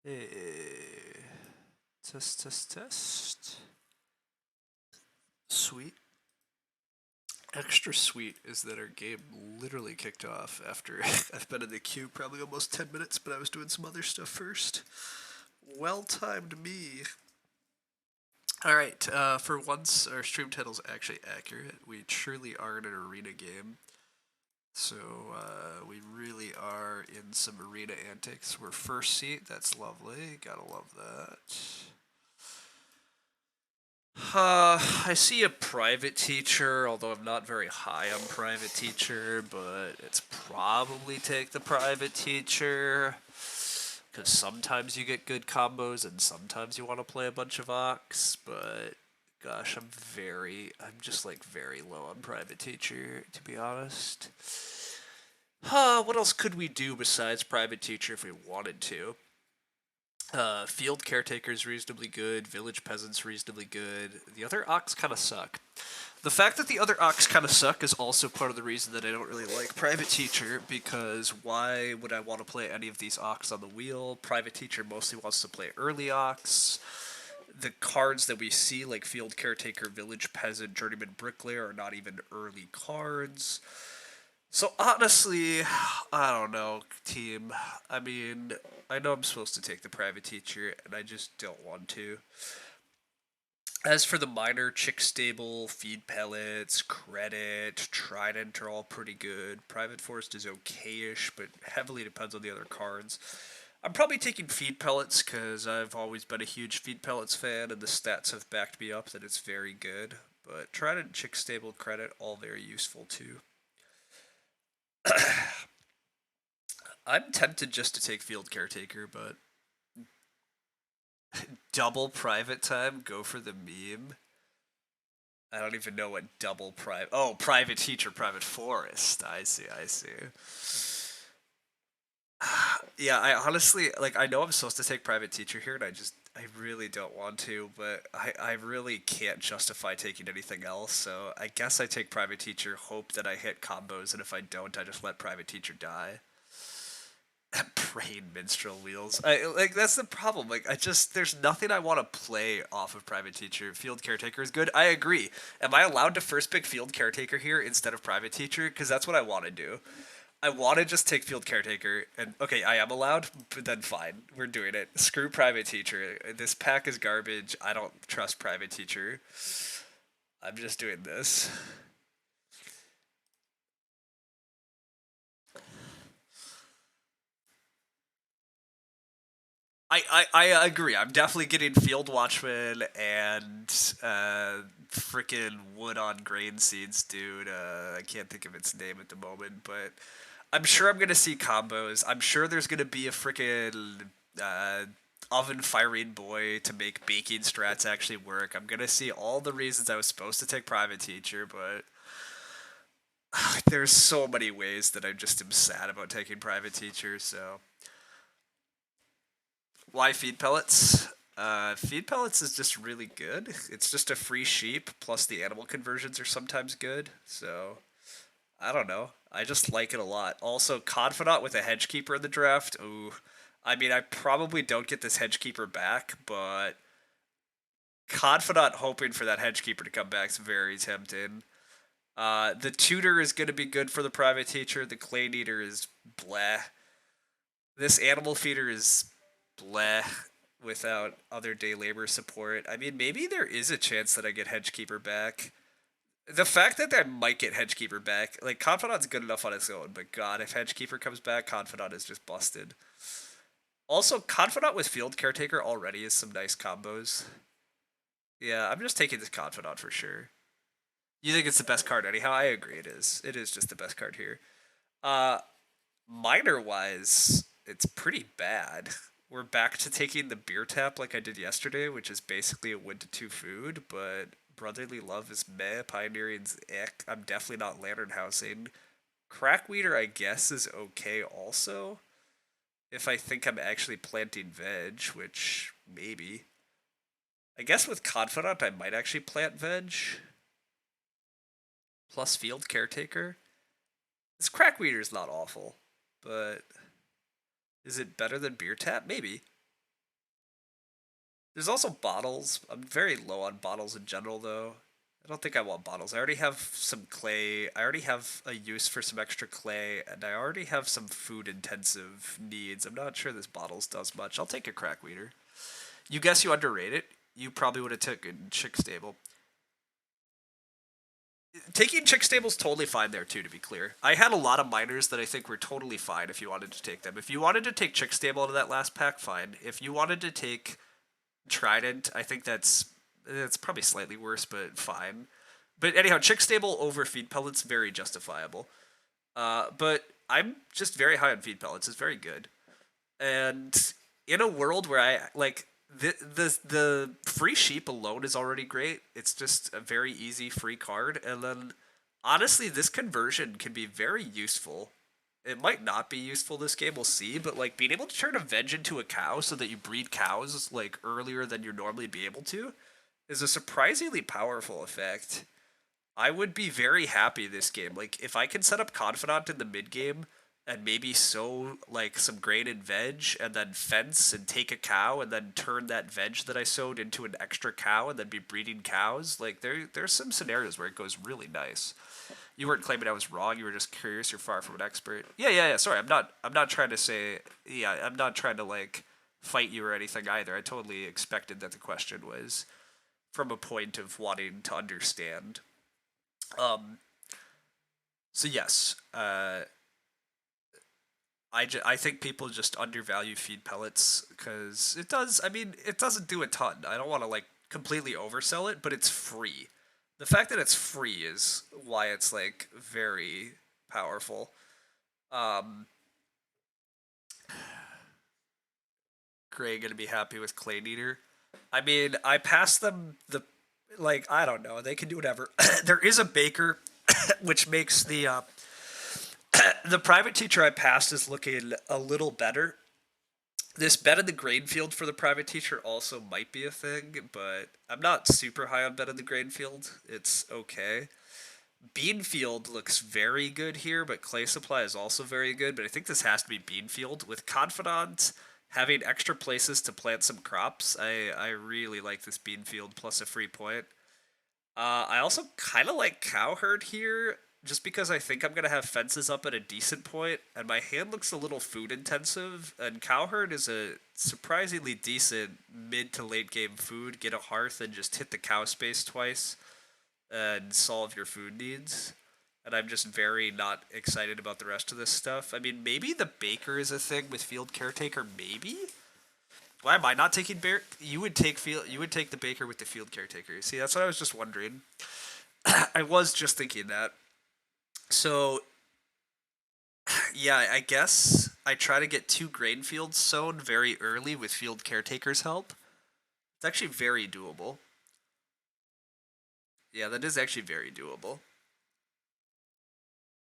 Hey, test, test, test. Sweet. Extra sweet is that our game literally kicked off after I've been in the queue probably almost 10 minutes, but I was doing some other stuff first. Well timed me. Alright, for once, our stream title's actually accurate. We truly are in an arena game. So, we really are in some arena antics. We're first seat, that's lovely. Gotta love that. I see a private teacher, although I'm not very high on private teacher, but it's probably take the private teacher. Because sometimes you get good combos and sometimes you want to play a bunch of Ox, but gosh, I'm just like very low on private teacher, to be honest. What else could we do besides private teacher if we wanted to? Field caretaker's reasonably good. Village peasants reasonably good. The other Ox kind of suck. The fact that the other Ox kind of suck is also part of the reason that I don't really like Private Teacher, because why would I want to play any of these Ox on the wheel? Private Teacher mostly wants to play early Ox. The cards that we see, like Field Caretaker, Village Peasant, Journeyman Bricklayer, are not even early cards. So honestly, I don't know, team. I mean, I know I'm supposed to take the private teacher, and I just don't want to. As for the minor, Chick Stable, Feed Pellets, Credit, Trident are all pretty good. Private Forest is okay-ish, but heavily depends on the other cards. I'm probably taking Feed Pellets because I've always been a huge Feed Pellets fan, and the stats have backed me up that it's very good. But Trident, Chick Stable, Credit, all very useful too. I'm tempted just to take Field Caretaker, but double private time, go for the meme. I don't even know what double private. Oh, private teacher, private forest. I see, I see. Yeah, I honestly, like, I know I'm supposed to take private teacher here, and I really don't want to, but I really can't justify taking anything else, so I guess I take private teacher, hope that I hit combos, and if I don't, I just let private teacher die. Brain minstrel wheels. Like that's the problem. Like there's nothing I want to play off of private teacher. Field caretaker is good. I agree. Am I allowed to first pick field caretaker here instead of private teacher? Because that's what I want to do. I want to just take field caretaker, and okay, I am allowed, but then fine, we're doing it. Screw private teacher. This pack is garbage. I don't trust private teacher. I'm just doing this. I agree. I'm definitely getting Field Watchman and freaking Wood on Grain Seeds, dude. I can't think of its name at the moment, but I'm sure I'm gonna see combos. I'm sure there's gonna be a freaking oven firing boy to make baking strats actually work. I'm gonna see all the reasons I was supposed to take private teacher, but there's so many ways that I just am sad about taking private teacher. So why feed pellets? Feed pellets is just really good. It's just a free sheep, plus the animal conversions are sometimes good. So I don't know. I just like it a lot. Also, Confidant with a Hedgekeeper in the draft. Ooh, I mean, I probably don't get this Hedgekeeper back, but Confidant hoping for that Hedgekeeper to come back is very tempting. The Tutor is going to be good for the private teacher. The Clay Eater is bleh. This Animal Feeder is bleh without other day labor support. I mean, maybe there is a chance that I get Hedgekeeper back. The fact that I might get Hedgekeeper back, like, Confidant's good enough on its own, but god, if Hedgekeeper comes back, Confidant is just busted. Also, Confidant with Field Caretaker already is some nice combos. Yeah, I'm just taking this Confidant for sure. You think it's the best card anyhow? I agree it is. It is just the best card here. Uh, Minor-wise, it's pretty bad. We're back to taking the beer tap like I did yesterday, which is basically a wood to 2 food, but Brotherly Love is meh, Pioneering's ick. I'm definitely not Lantern Housing. Crackweeder, I guess, is okay also. If I think I'm actually planting veg, which maybe. I guess with Confidant, I might actually plant veg. Plus Field Caretaker. This Crackweeder is not awful, but is it better than Beer Tap? Maybe. There's also bottles. I'm very low on bottles in general, though. I don't think I want bottles. I already have some clay. I already have a use for some extra clay, and I already have some food-intensive needs. I'm not sure this bottles does much. I'll take a crack weeder. You guess you underrate it. You probably would have taken chick stable. Taking chick stable's totally fine there too. To be clear, I had a lot of miners that I think were totally fine if you wanted to take them. If you wanted to take chick stable out of that last pack, fine. If you wanted to take Trident, I think that's probably slightly worse, but fine. But anyhow, chick stable over feed pellets, very justifiable. But I'm just very high on feed pellets. It's very good. And in a world where I like the free sheep alone is already great. It's just a very easy free card, and then honestly, this conversion can be very useful. It might not be useful this game, we'll see, but like being able to turn a veg into a cow so that you breed cows like earlier than you normally be able to is a surprisingly powerful effect. I would be very happy this game. Like if I can set up Confidant in the mid game and maybe sow like some grain and veg and then fence and take a cow and then turn that veg that I sowed into an extra cow and then be breeding cows, like there's some scenarios where it goes really nice. You weren't claiming I was wrong. You were just curious. You're far from an expert. Yeah. Sorry, I'm not trying to say. Yeah, I'm not trying to like fight you or anything either. I totally expected that the question was from a point of wanting to understand. Um. So yes, I think people just undervalue feed pellets because it does. I mean, it doesn't do a ton. I don't want to like completely oversell it, but it's free. The fact that it's free is why it's like very powerful. Um, Gray gonna be happy with Clay Eater. I mean, I passed them the like I don't know. They can do whatever. There is a baker, which makes the private teacher I passed is looking a little better. This bet in the grain field for the private teacher also might be a thing, but I'm not super high on bet in the grain field. It's okay. Beanfield looks very good here, but clay supply is also very good. But I think this has to be Beanfield with Confidant having extra places to plant some crops. I really like this Beanfield plus a free point. I also kind of like Cowherd here, just because I think I'm gonna have fences up at a decent point, and my hand looks a little food intensive. And Cowherd is a surprisingly decent mid to late game food. Get a hearth and just hit the cow space twice and solve your food needs. And I'm just very not excited about the rest of this stuff. I mean, maybe the baker is a thing with field caretaker. Maybe. Why am I not taking bear? You would take field. You would take the baker with the field caretaker. See, that's what I was just wondering. I was just thinking that. So yeah, I guess I try to get two grain fields sown very early with field caretaker's help. It's actually very doable. Yeah, that is actually very doable.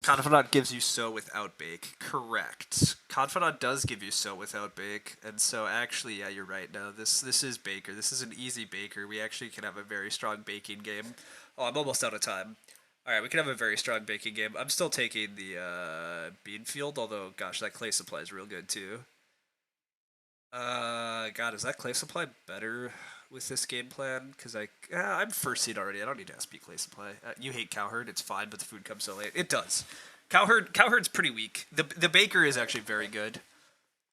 Confidant gives you sow without bake. Correct. Confidant does give you sow without bake, and so actually, yeah, you're right. No, this is baker. This is an easy baker. We actually can have a very strong baking game. Oh, I'm almost out of time. All right, we can have a very strong baking game. I'm still taking the bean field, although gosh, that clay supply is real good too. God, is that clay supply better with this game plan? Because I'm first seed already. I don't need to SP clay supply. You hate Cowherd. It's fine, but the food comes so late. It does. Cowherd's pretty weak. The baker is actually very good.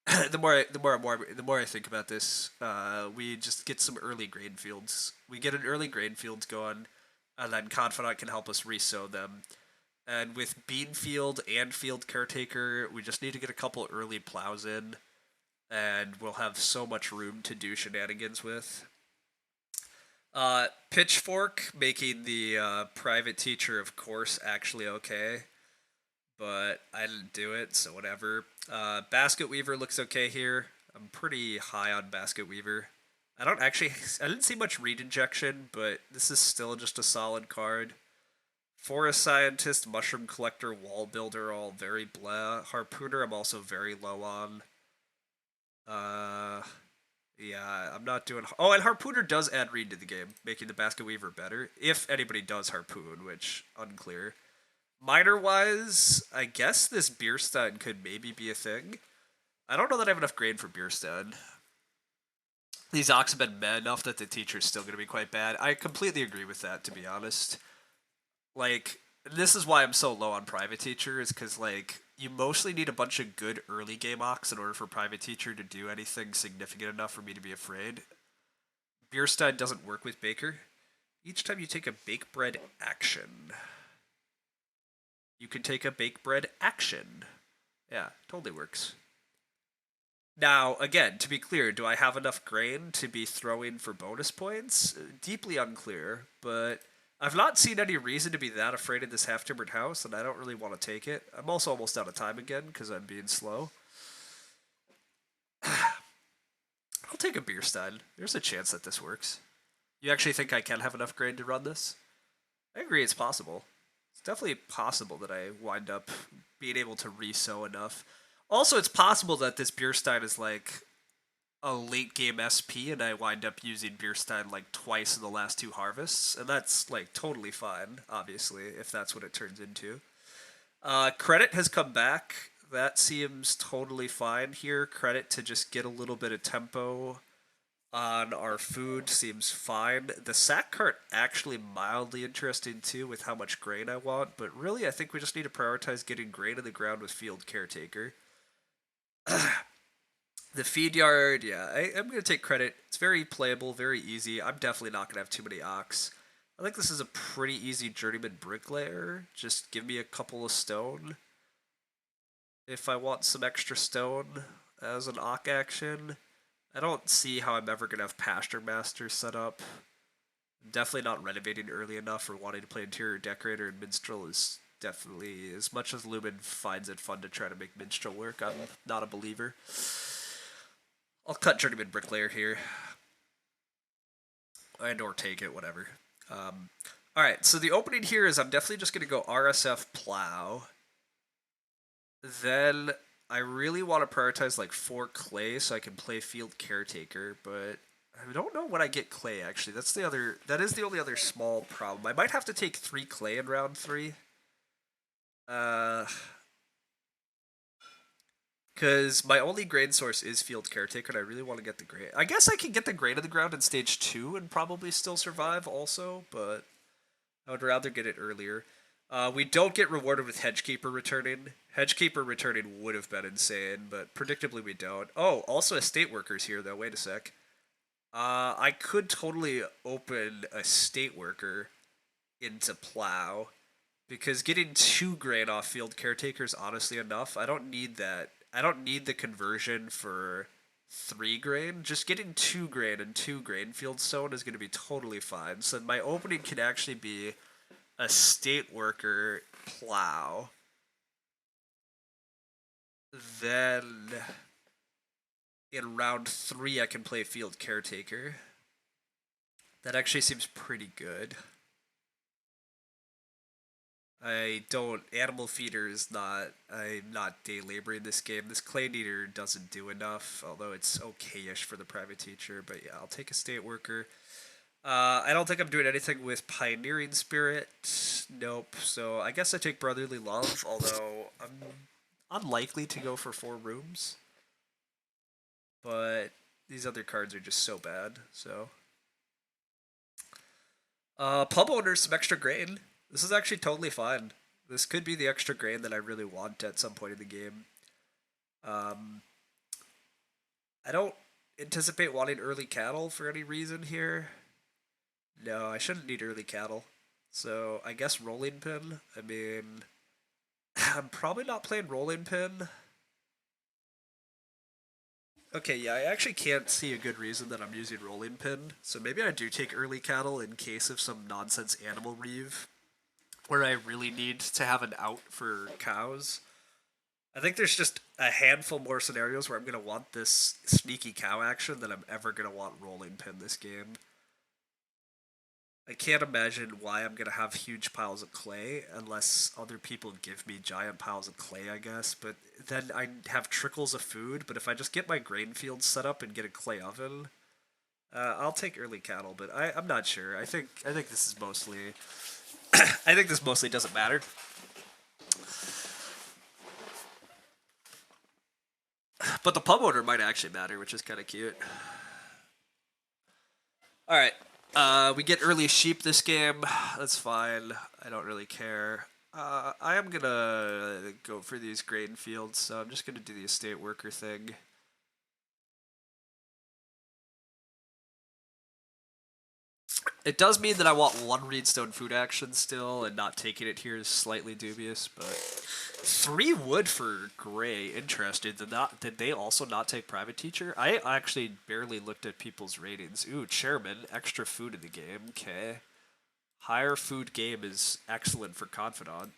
The more I think about this, we just get some early grain fields. We get an early grain fields going, and then Confidant can help us resow them. And with bean field and field caretaker, we just need to get a couple early plows in and we'll have so much room to do shenanigans with. Pitchfork making the private teacher, of course, actually okay, but I didn't do it, so whatever. Basket Weaver looks okay here. I'm pretty high on Basket Weaver. I didn't see much read injection, but this is still just a solid card. Forest Scientist, Mushroom Collector, Wall Builder, all very blah. Harpooner, I'm also very low on. Uh, yeah, I'm not doing. Oh, and Harpooner does add read to the game, making the Basket Weaver better. If anybody does Harpoon, which unclear. Miner wise, I guess this Bierstein could maybe be a thing. I don't know that I have enough grain for Bierstein. these ox have been meh enough that the teacher's still going to be quite bad. I completely agree with that, to be honest. Like, this is why I'm so low on private teacher, is because, like, you mostly need a bunch of good early game ox in order for private teacher to do anything significant enough for me to be afraid. Bierstein doesn't work with Baker. Each time you take a bake bread action, you can take a bake bread action. Yeah, totally works. Now, again, to be clear, do I have enough grain to be throwing for bonus points? Deeply unclear, but I've not seen any reason to be that afraid of this half-timbered house, and I don't really want to take it. I'm also almost out of time again, because I'm being slow. I'll take a Bierstein. There's a chance that this works. You actually think I can have enough grain to run this? I agree it's possible. It's definitely possible that I wind up being able to resow enough. Also, it's possible that this Bierstein is like a late game SP and I wind up using Bierstein like twice in the last two harvests, and that's like totally fine, obviously, if that's what it turns into. Credit has come back. That seems totally fine here. Credit to just get a little bit of tempo on our food seems fine. The sack cart actually mildly interesting too with how much grain I want, but really I think we just need to prioritize getting grain in the ground with field caretaker. The feed yard, yeah, I'm going to take credit. It's very playable, very easy. I'm definitely not going to have too many ox. I think this is a pretty easy journeyman bricklayer. Just give me a couple of stone. If I want some extra stone as an ox action. I don't see how I'm ever going to have Pasture Master set up. I'm definitely not renovating early enough or wanting to play Interior Decorator, and Minstrel is definitely, as much as Lumen finds it fun to try to make Minstrel work, I'm not a believer. I'll cut Journeyman Bricklayer here. And or take it, whatever. Alright, so the opening here is I'm definitely just going to go RSF Plow. Then I really want to prioritize like 4 clay so I can play Field Caretaker, but I don't know when I get clay actually. That is the only other small problem. I might have to take 3 clay in round 3. Because my only grain source is Field Caretaker, and I really want to get the grain. I guess I can get the grain in the ground in stage 2 and probably still survive also, but I would rather get it earlier. We don't get rewarded with Hedgekeeper returning. Hedgekeeper returning would have been insane, but predictably we don't. Oh, also estate workers here, though. Wait a sec. I could totally open a state worker into plow, because getting 2 grain off field caretaker is honestly enough. I don't need that. I don't need the conversion for 3 grain. Just getting 2 grain and 2 grain field stone is going to be totally fine. So my opening can actually be a state worker plow. Then in round 3 I can play field caretaker. That actually seems pretty good. Animal feeder is not, I'm not day laboring this game. This clay kneader doesn't do enough, although it's okay-ish for the private teacher, but yeah, I'll take a state worker. I don't think I'm doing anything with Pioneering Spirit. Nope. So I guess I take Brotherly Love, although I'm unlikely to go for 4 rooms. But these other cards are just so bad, so. Pub Owner, some extra grain. This is actually totally fine. This could be the extra grain that I really want at some point in the game. I don't anticipate wanting early cattle for any reason here. No, I shouldn't need early cattle. So I guess Rolling Pin. I mean, I'm probably not playing Rolling Pin. Okay, yeah, I actually can't see a good reason that I'm using Rolling Pin. So maybe I do take early cattle in case of some nonsense animal reeve where I really need to have an out for cows. I think there's just a handful more scenarios where I'm going to want this sneaky cow action than I'm ever going to want Rolling Pin this game. I can't imagine why I'm going to have huge piles of clay unless other people give me giant piles of clay, I guess. But then I have trickles of food. But if I just get my grain field set up and get a clay oven, I'll take early cattle. But I'm not sure. I think this is mostly... I think this mostly doesn't matter. But the pub owner might actually matter, which is kind of cute. All right. We get early sheep this game. That's fine. I don't really care. I am gonna go for these grain fields, so I'm just gonna do the estate worker thing. It does mean that I want one Reedstone food action still, and not taking it here is slightly dubious, but 3 wood for gray. Interested. Did they also not take private teacher? I actually barely looked at people's ratings. Ooh, chairman, extra food in the game. Okay. Higher food game is excellent for confidant.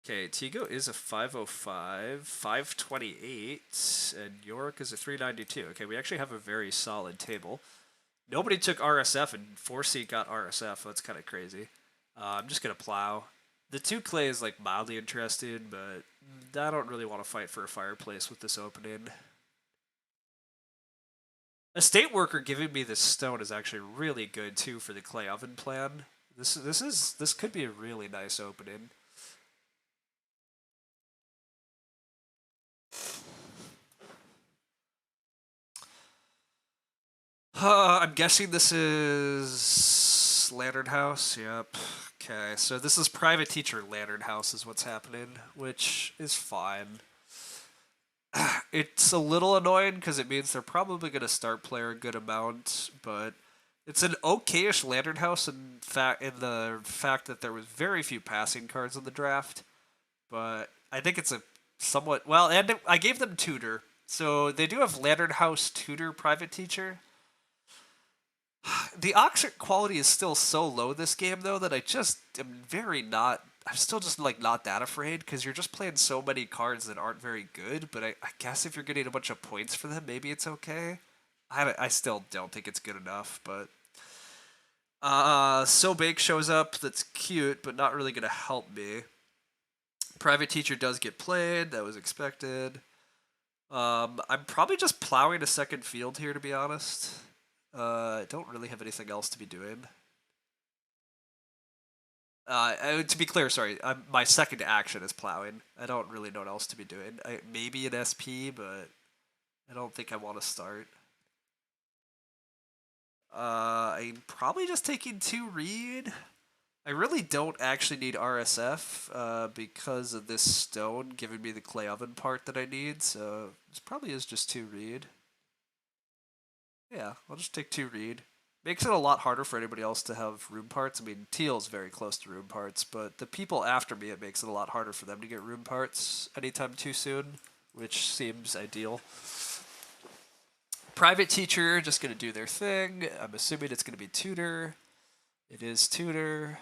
Okay, Tigo is a 505, 528, and York is a 392. Okay, we actually have a very solid table. Nobody took RSF, and 4C got RSF. That's kind of crazy. I'm just going to plow. The 2 clay is like mildly interested, but I don't really want to fight for a fireplace with this opening. Estate worker giving me this stone is actually really good too for the clay oven plan. This could be a really nice opening. I'm guessing this is Lantern House. Yep. Okay, so this is private teacher Lantern House is what's happening, which is fine. It's a little annoying because it means they're probably going to start player a good amount, but it's an okayish Lantern House in the fact that there was very few passing cards in the draft. But I think it's a somewhat well, and I gave them tutor, so they do have Lantern House tutor private teacher. The Oxford quality is still so low this game though that I just am very not. I'm still just like not that afraid because you're just playing so many cards that aren't very good. But I guess if you're getting a bunch of points for them, maybe it's okay. I still don't think it's good enough, but So Bake shows up. That's cute, but not really gonna help me. Private teacher does get played. That was expected. I'm probably just plowing a second field here, to be honest. I don't really have anything else to be doing. To be clear, sorry, my second action is plowing. I don't really know what else to be doing. Maybe an SP, but I don't think I want to start. I'm probably just taking 2 read. I really don't actually need RSF because of this stone giving me the clay oven part that I need, so this probably is just 2 read. Yeah, I'll just take 2 read. Makes it a lot harder for anybody else to have room parts. I mean, Teal's very close to room parts, but the people after me, it makes it a lot harder for them to get room parts anytime too soon, which seems ideal. Private teacher, just going to do their thing. I'm assuming it's going to be tutor. It is tutor.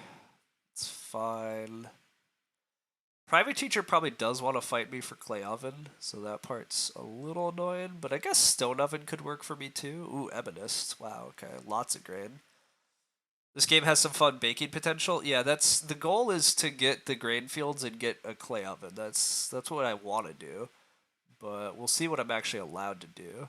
It's fine. Private teacher probably does want to fight me for clay oven, so that part's a little annoying, but I guess stone oven could work for me too. Ooh, ebonist. Wow, okay, lots of grain. This game has some fun baking potential. Yeah, that's the goal is to get the grain fields and get a clay oven. That's what I want to do, but we'll see what I'm actually allowed to do.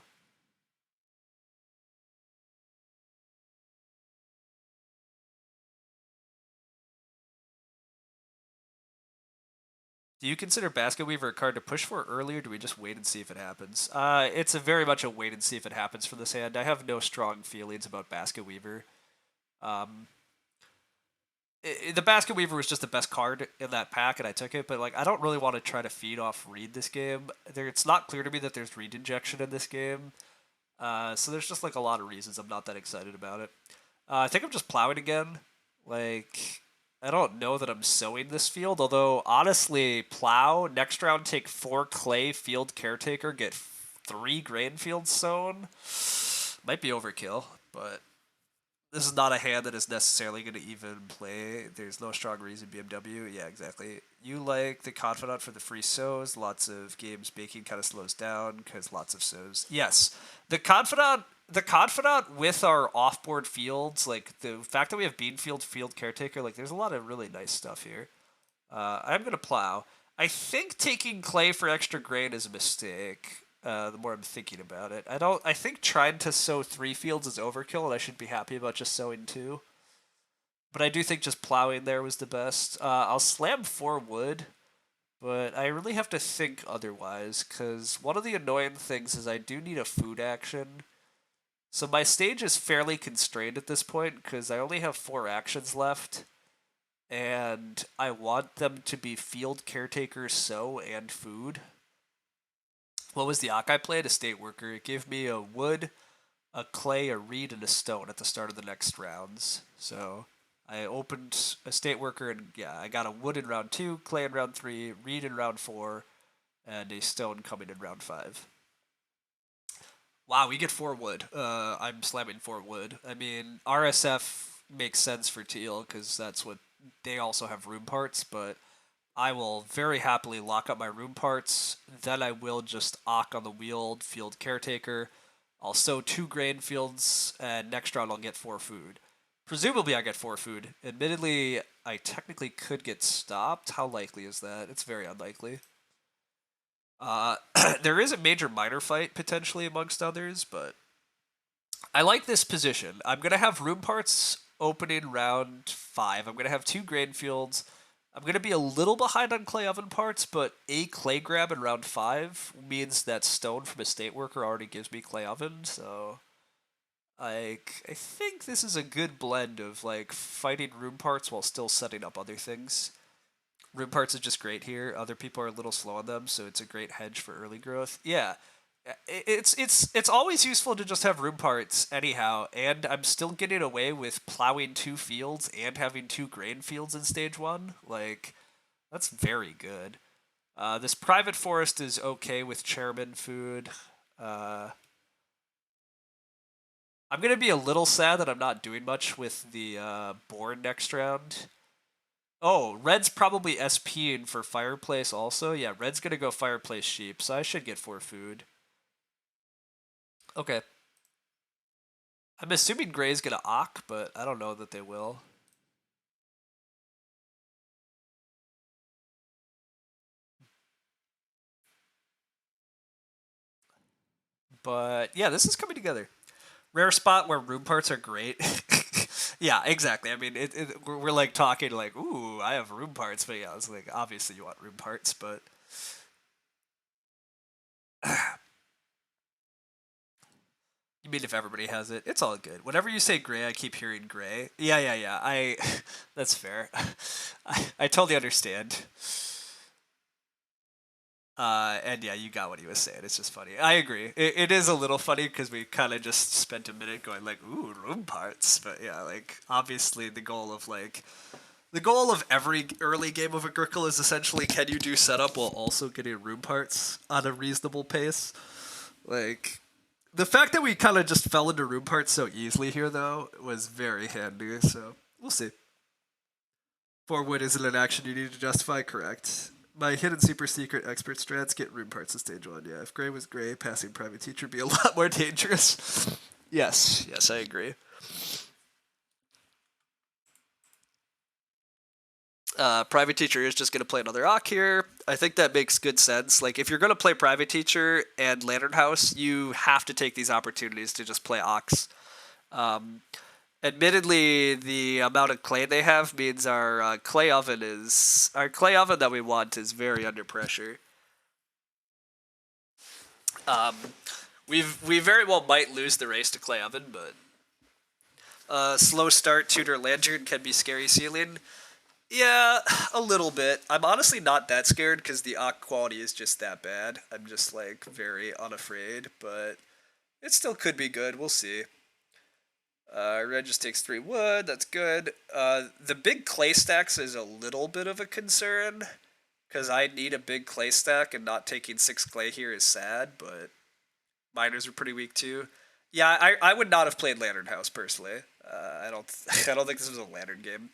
Do you consider Basket Weaver a card to push for early, or do we just wait and see if it happens? It's a very much a wait and see if it happens for this hand. I have no strong feelings about Basket Weaver. Um, the Basket Weaver was just the best card in that pack, and I took it. But like, I don't really want to try to feed off Reed this game. It's not clear to me that there's Reed injection in this game. So there's just like a lot of reasons I'm not that excited about it. I think I'm just plowing again. Like, I don't know that I'm sowing this field, although honestly, plow, next round take 4 clay, field caretaker, get 3 grain fields sown. Might be overkill, but this is not a hand that is necessarily going to even play. There's no strong reason BMW. Yeah, exactly. You like the Confidant for the free sows. Lots of games baking kind of slows down because lots of sows. Yes, the Confidant with our off-board fields, like the fact that we have Beanfield, Field Caretaker, like there's a lot of really nice stuff here. I'm going to plow. I think taking clay for extra grain is a mistake. The more I'm thinking about it, I think trying to sow 3 fields is overkill, and I should be happy about just sowing 2. But I do think just plowing there was the best. I'll slam 4 wood, but I really have to think otherwise, because one of the annoying things is I do need a food action So my stage is fairly constrained at this point because I only have 4 actions left, and I want them to be field caretaker, sow, and food. What was the Ak I played? A state worker. It gave me a wood, a clay, a reed, and a stone at the start of the next rounds. So I opened a state worker, and yeah, I got a wood in round 2, clay in round 3, reed in round 4, and a stone coming in round 5. Wow, we get 4 wood. I'm slamming 4 wood. I mean, RSF makes sense for teal because that's what they also have room parts, but I will very happily lock up my room parts. Then I will just Ock on the wheeled field caretaker. I'll sow 2 grain fields, and next round I'll get 4 food. Presumably I get 4 food. Admittedly, I technically could get stopped. How likely is that? It's very unlikely. Uh, there is a major minor fight potentially amongst others, but I like this position. I'm gonna have room parts opening round 5. I'm gonna have 2 grain fields. I'm gonna be a little behind on clay oven parts, but a clay grab in round 5 means that stone from a state worker already gives me clay oven. So I think this is a good blend of like fighting room parts while still setting up other things. Room parts is just great here. Other people are a little slow on them, so it's a great hedge for early growth. Yeah, it's always useful to just have room parts anyhow, and I'm still getting away with plowing 2 fields and having 2 grain fields in stage 1. Like, that's very good. This private forest is okay with chairman food. Uh, I'm gonna be a little sad that I'm not doing much with the board next round. Oh, Red's probably SPing for Fireplace also. Yeah, Red's gonna go Fireplace Sheep, so I should get 4 food. Okay. I'm assuming Gray's gonna Ock, but I don't know that they will. But yeah, this is coming together. Rare spot where room parts are great. Yeah, exactly. I mean, we're like talking like, ooh, I have room parts, but yeah, it's like obviously you want room parts, but you mean if everybody has it, it's all good. Whenever you say gray, I keep hearing gray. Yeah, yeah, yeah. That's fair. I totally understand. And yeah, you got what he was saying. It's just funny. I agree. It is a little funny because we kind of just spent a minute going like, ooh, room parts. But yeah, like obviously the goal of every early game of Agricola is essentially can you do setup while also getting room parts on a reasonable pace. Like the fact that we kind of just fell into room parts so easily here though was very handy. So we'll see. Forward isn't an action you need to justify, correct. My hidden super secret expert strats get room parts in stage 1. Yeah, if Gray was Gray, passing private teacher would be a lot more dangerous. Yes, yes, I agree. Private teacher is just going to play another Ock here. I think that makes good sense. Like, if you're going to play private teacher and Lantern House, you have to take these opportunities to just play Ocks. Um, Admittedly, the amount of clay they have means our clay oven that we want is very under pressure. Um, we very well might lose the race to clay oven, but slow start tutor lantern can be scary ceiling. Yeah, a little bit. I'm honestly not that scared because the Ock quality is just that bad. I'm just like very unafraid, but it still could be good. We'll see. Red just takes 3 wood. That's good. The big clay stacks is a little bit of a concern because I need a big clay stack, and not taking 6 clay here is sad. But miners are pretty weak too. Yeah, I would not have played Lantern House personally. I don't I don't think this was a Lantern game.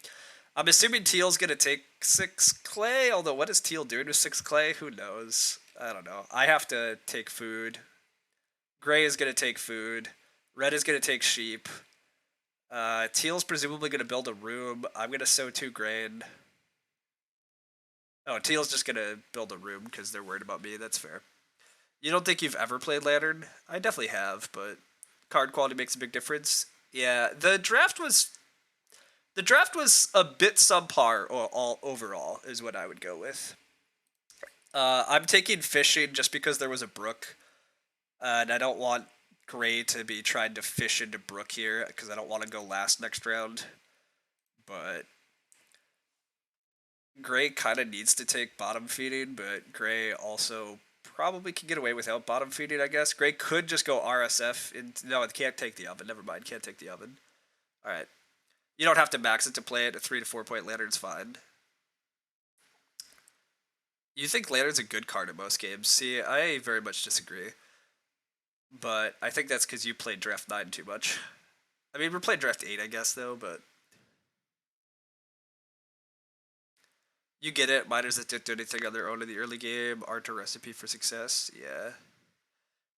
I'm assuming Teal's gonna take 6 clay. Although what is Teal doing with 6 clay? Who knows? I don't know. I have to take food. Gray is gonna take food. Red is gonna take sheep. Teal's presumably going to build a room. I'm going to sow 2 grain. Oh, Teal's just going to build a room because they're worried about me. That's fair. You don't think you've ever played Lantern? I definitely have, but card quality makes a big difference. Yeah, the draft was a bit subpar all overall, is what I would go with. I'm taking fishing just because there was a brook, and I don't want Gray to be trying to fish into Brook here because I don't want to go last next round. But Gray kind of needs to take bottom feeding, but Gray also probably can get away without bottom feeding, I guess. Gray could just go RSF. No, it can't take the oven. Never mind, can't take the oven. All right. You don't have to max it to play it. A 3 to 4 point Lantern's fine. You think Lantern's a good card in most games. See, I very much disagree. But I think that's because you played Draft 9 too much. I mean, we're playing Draft 8, I guess, though, but... You get it. Miners that didn't do anything on their own in the early game aren't a recipe for success. Yeah.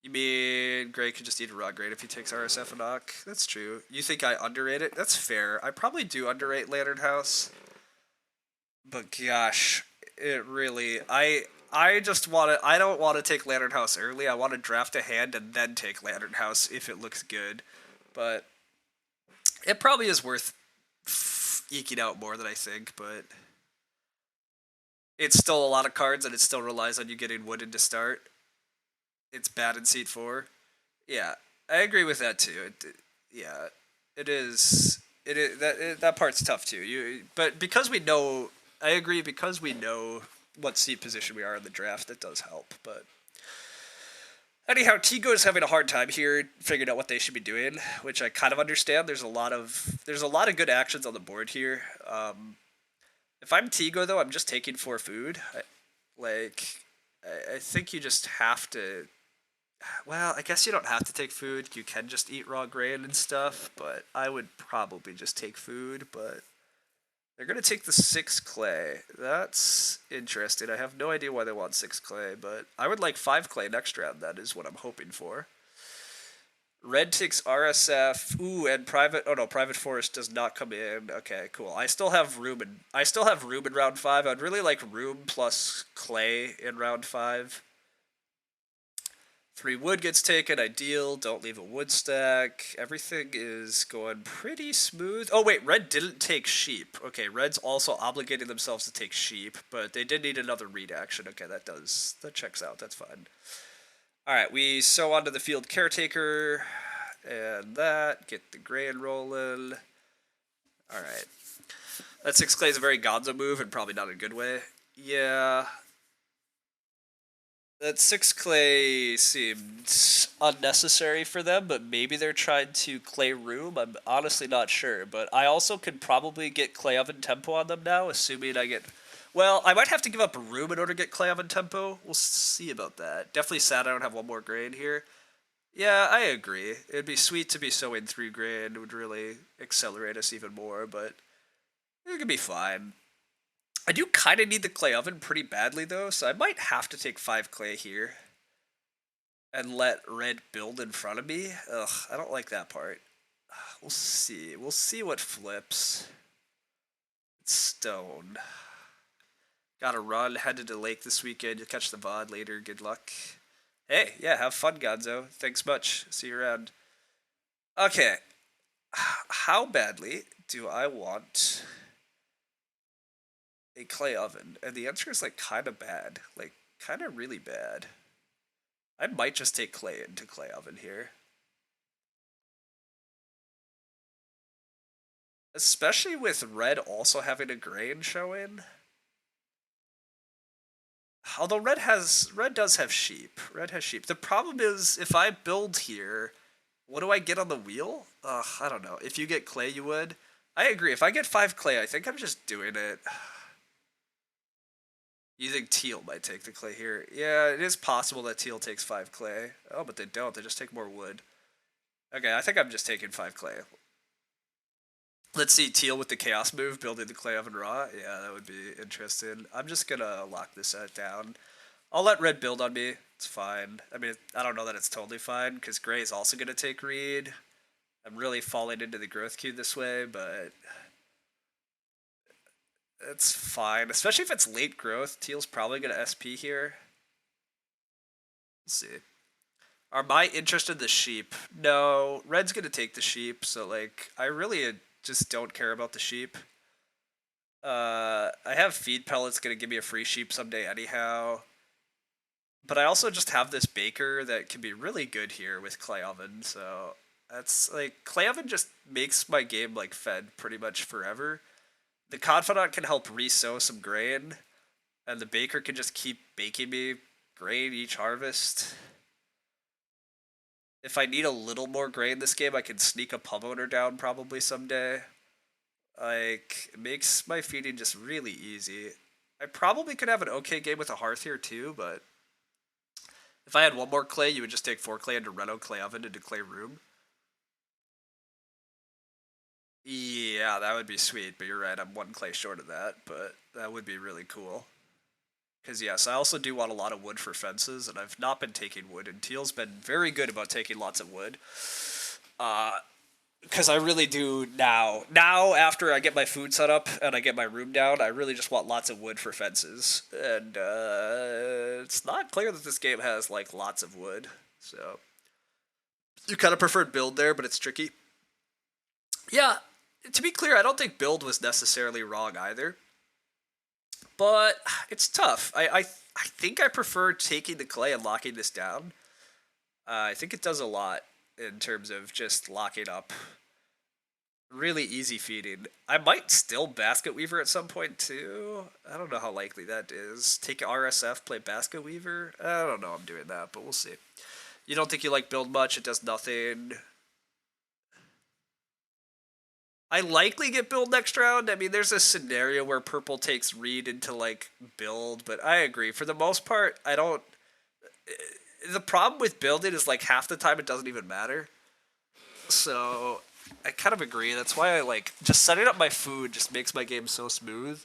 You mean Gray could just eat a raw grade if he takes RSF and knock? That's true. You think I underrate it? That's fair. I probably do underrate Lantern House. But gosh, it really... I just want to... I don't want to take Lantern House early. I want to draft a hand and then take Lantern House if it looks good. But it probably is worth eking out more than I think, but... It's still a lot of cards, and it still relies on you getting wooded to start. It's bad in Seat 4. Yeah, I agree with that too. Yeah, it is. It is that part's tough too. But because we know, I agree. Because we know what seat position we are in the draft, that does help. But anyhow, Tigo is having a hard time here figuring out what they should be doing, which I kind of understand. There's a lot of good actions on the board here. If I'm Tigo, though, I'm just taking 4 food. I think you just have to... Well, I guess you don't have to take food. You can just eat raw grain and stuff, but I would probably just take food, but... They're going to take the 6 clay. That's interesting. I have no idea why they want 6 clay, but I would like 5 clay next round. That is what I'm hoping for. Red takes RSF. Ooh, and private. Oh no, private forest does not come in. Okay, cool. I still have room in round 5. I'd really like room plus clay in round 5. 3 wood gets taken. Ideal. Don't leave a wood stack. Everything is going pretty smooth. Oh wait, red didn't take sheep. Okay, red's also obligating themselves to take sheep, but they did need another read action. Okay, that checks out. That's fine. Alright, we sow onto the field caretaker, and get the grain rolling. Alright. That 6 clay is a very Gonzo move, and probably not a good way. Yeah. That 6 clay seems unnecessary for them, but maybe they're trying to clay room. I'm honestly not sure, but I also could probably get clay oven tempo on them now, assuming I get... Well, I might have to give up a room in order to get clay oven tempo. We'll see about that. Definitely sad I don't have one more grain here. Yeah, I agree. It'd be sweet to be sowing 3 grain. It would really accelerate us even more, but it could be fine. I do kind of need the clay oven pretty badly, though, so I might have to take 5 clay here and let red build in front of me. Ugh, I don't like that part. We'll see. We'll see what flips. It's stone. Gotta run, headed to lake this weekend. You'll catch the VOD later. Good luck. Hey, yeah, have fun, Gonzo. Thanks much. See you around. Okay. How badly do I want a clay oven? And the answer is, like, kind of bad. Like, kind of really bad. I might just take clay into clay oven here. Especially with red also having a grain showing. Although red does have sheep. Red has sheep. The problem is, if I build here, what do I get on the wheel? I don't know. If you get clay, you would. I agree. If I get 5 clay, I think I'm just doing it. You think teal might take the clay here? Yeah, it is possible that teal takes 5 clay. Oh, but they don't. They just take more wood. Okay, I think I'm just taking 5 clay. Let's see, teal with the chaos move, building the clay oven raw. Yeah, that would be interesting. I'm just gonna lock this down. I'll let red build on me. It's fine. I mean, I don't know that it's totally fine, because gray is also gonna take read. I'm really falling into the growth queue this way, but it's fine. Especially if it's late growth. Teal's probably gonna SP here. Let's see. Am I interested in the sheep? No, red's gonna take the sheep, so like, I really just don't care about the sheep. I have feed pellets gonna give me a free sheep someday anyhow. But I also just have this baker that can be really good here with clay oven, so that's like clay oven just makes my game like fed pretty much forever. The confidant can help re-sow some grain, and the baker can just keep baking me grain each harvest. If I need a little more grain this game, I can sneak a pub owner down probably someday. Like, it makes my feeding just really easy. I probably could have an okay game with a hearth here too, but if I had one more clay, you would just take 4 clay into Reno clay oven into clay room. Yeah, that would be sweet, but you're right, I'm 1 clay short of that, but that would be really cool. Because, yes, I also do want a lot of wood for fences, and I've not been taking wood, and Teal's been very good about taking lots of wood. Because I really do now. Now, after I get my food set up and I get my room down, I really just want lots of wood for fences. And it's not clear that this game has, like, lots of wood, so... You kind of preferred build there, but it's tricky. Yeah, to be clear, I don't think build was necessarily wrong either. But it's tough. I think I prefer taking the clay and locking this down. I think it does a lot in terms of just locking up. Really easy feeding. I might still basket weaver at some point too. I don't know how likely that is. Take RSF, play basket weaver. I don't know I'm doing that, but we'll see. You don't think you like build much? It does nothing. I likely get build next round. I mean, there's a scenario where purple takes read into like build, but I agree. For the most part, I don't. The problem with building is like half the time it doesn't even matter. So I kind of agree. That's why I like just setting up my food just makes my game so smooth.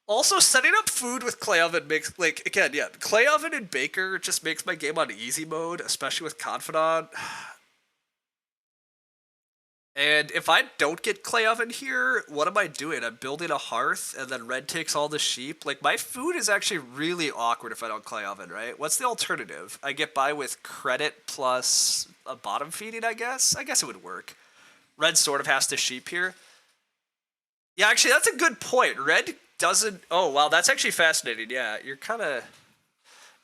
Also, setting up food with clay oven makes like again, yeah, clay oven and baker just makes my game on easy mode, especially with confidant. And if I don't get clay oven here, what am I doing? I'm building a hearth, and then red takes all the sheep. Like, my food is actually really awkward if I don't clay oven, right? What's the alternative? I get by with credit plus a bottom feeding, I guess? I guess it would work. Red sort of has to sheep here. Yeah, actually, that's a good point. Red doesn't... Oh, wow, that's actually fascinating. Yeah, you're kind of...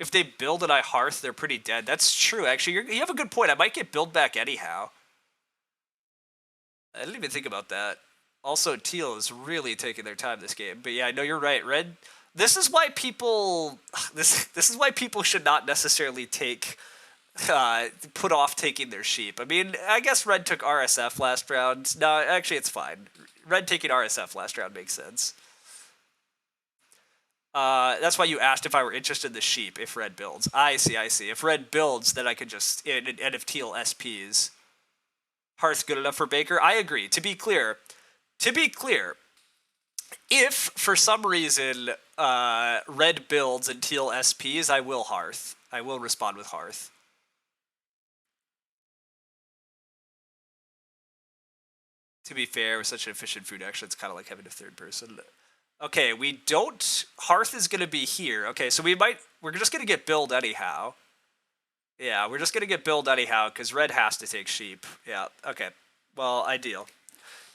If they build and I hearth, they're pretty dead. That's true, actually. You have a good point. I might get build back anyhow. I didn't even think about that. Also, Teal is really taking their time this game. But yeah, no, you're right. Red. This is why people. This is why people should not necessarily take. Put off taking their sheep. I mean, I guess Red took RSF last round. No, actually, it's fine. Red taking RSF last round makes sense. That's why you asked if I were interested in the sheep if Red builds. I see. If Red builds, then I could just. And if Teal SPs. Hearth good enough for Baker? I agree. To be clear, if for some reason red builds and teal SPs, I will Hearth. I will respond with Hearth. To be fair, with such an efficient food action, it's kind of like having a third person. Okay, we don't... Hearth is going to be here. Okay, so we're just going to get build anyhow. Yeah, we're just going to get build anyhow, because red has to take sheep. Yeah, okay. Well, ideal.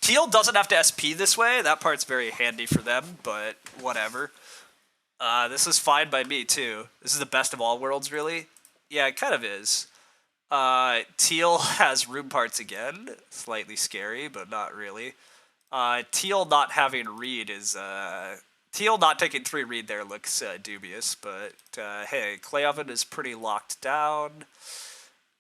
Teal doesn't have to SP this way. That part's very handy for them, but whatever. This is fine by me, too. This is the best of all worlds, really. Yeah, it kind of is. Teal has room parts again. Slightly scary, but not really. Teal not having read is... Teal not taking 3 read there looks dubious, but hey, Clay Oven is pretty locked down.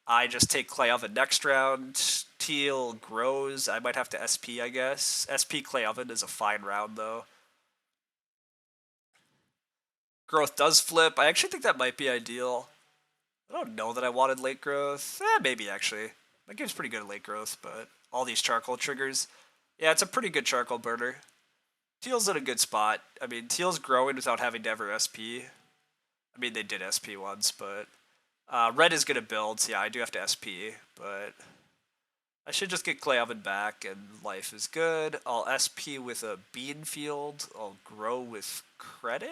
I just take Clay Oven next round. Teal grows. I might have to SP, I guess. SP Clay Oven is a fine round, though. Growth does flip. I actually think that might be ideal. I don't know that I wanted late growth. Maybe, actually. That game's pretty good at late growth, but all these charcoal triggers. Yeah, it's a pretty good charcoal burner. Teal's in a good spot. I mean, Teal's growing without having to ever SP. I mean, they did SP once, but... red is going to build, so yeah, I do have to SP, but... I should just get Clay Oven back, and life is good. I'll SP with a bean field. I'll grow with credit?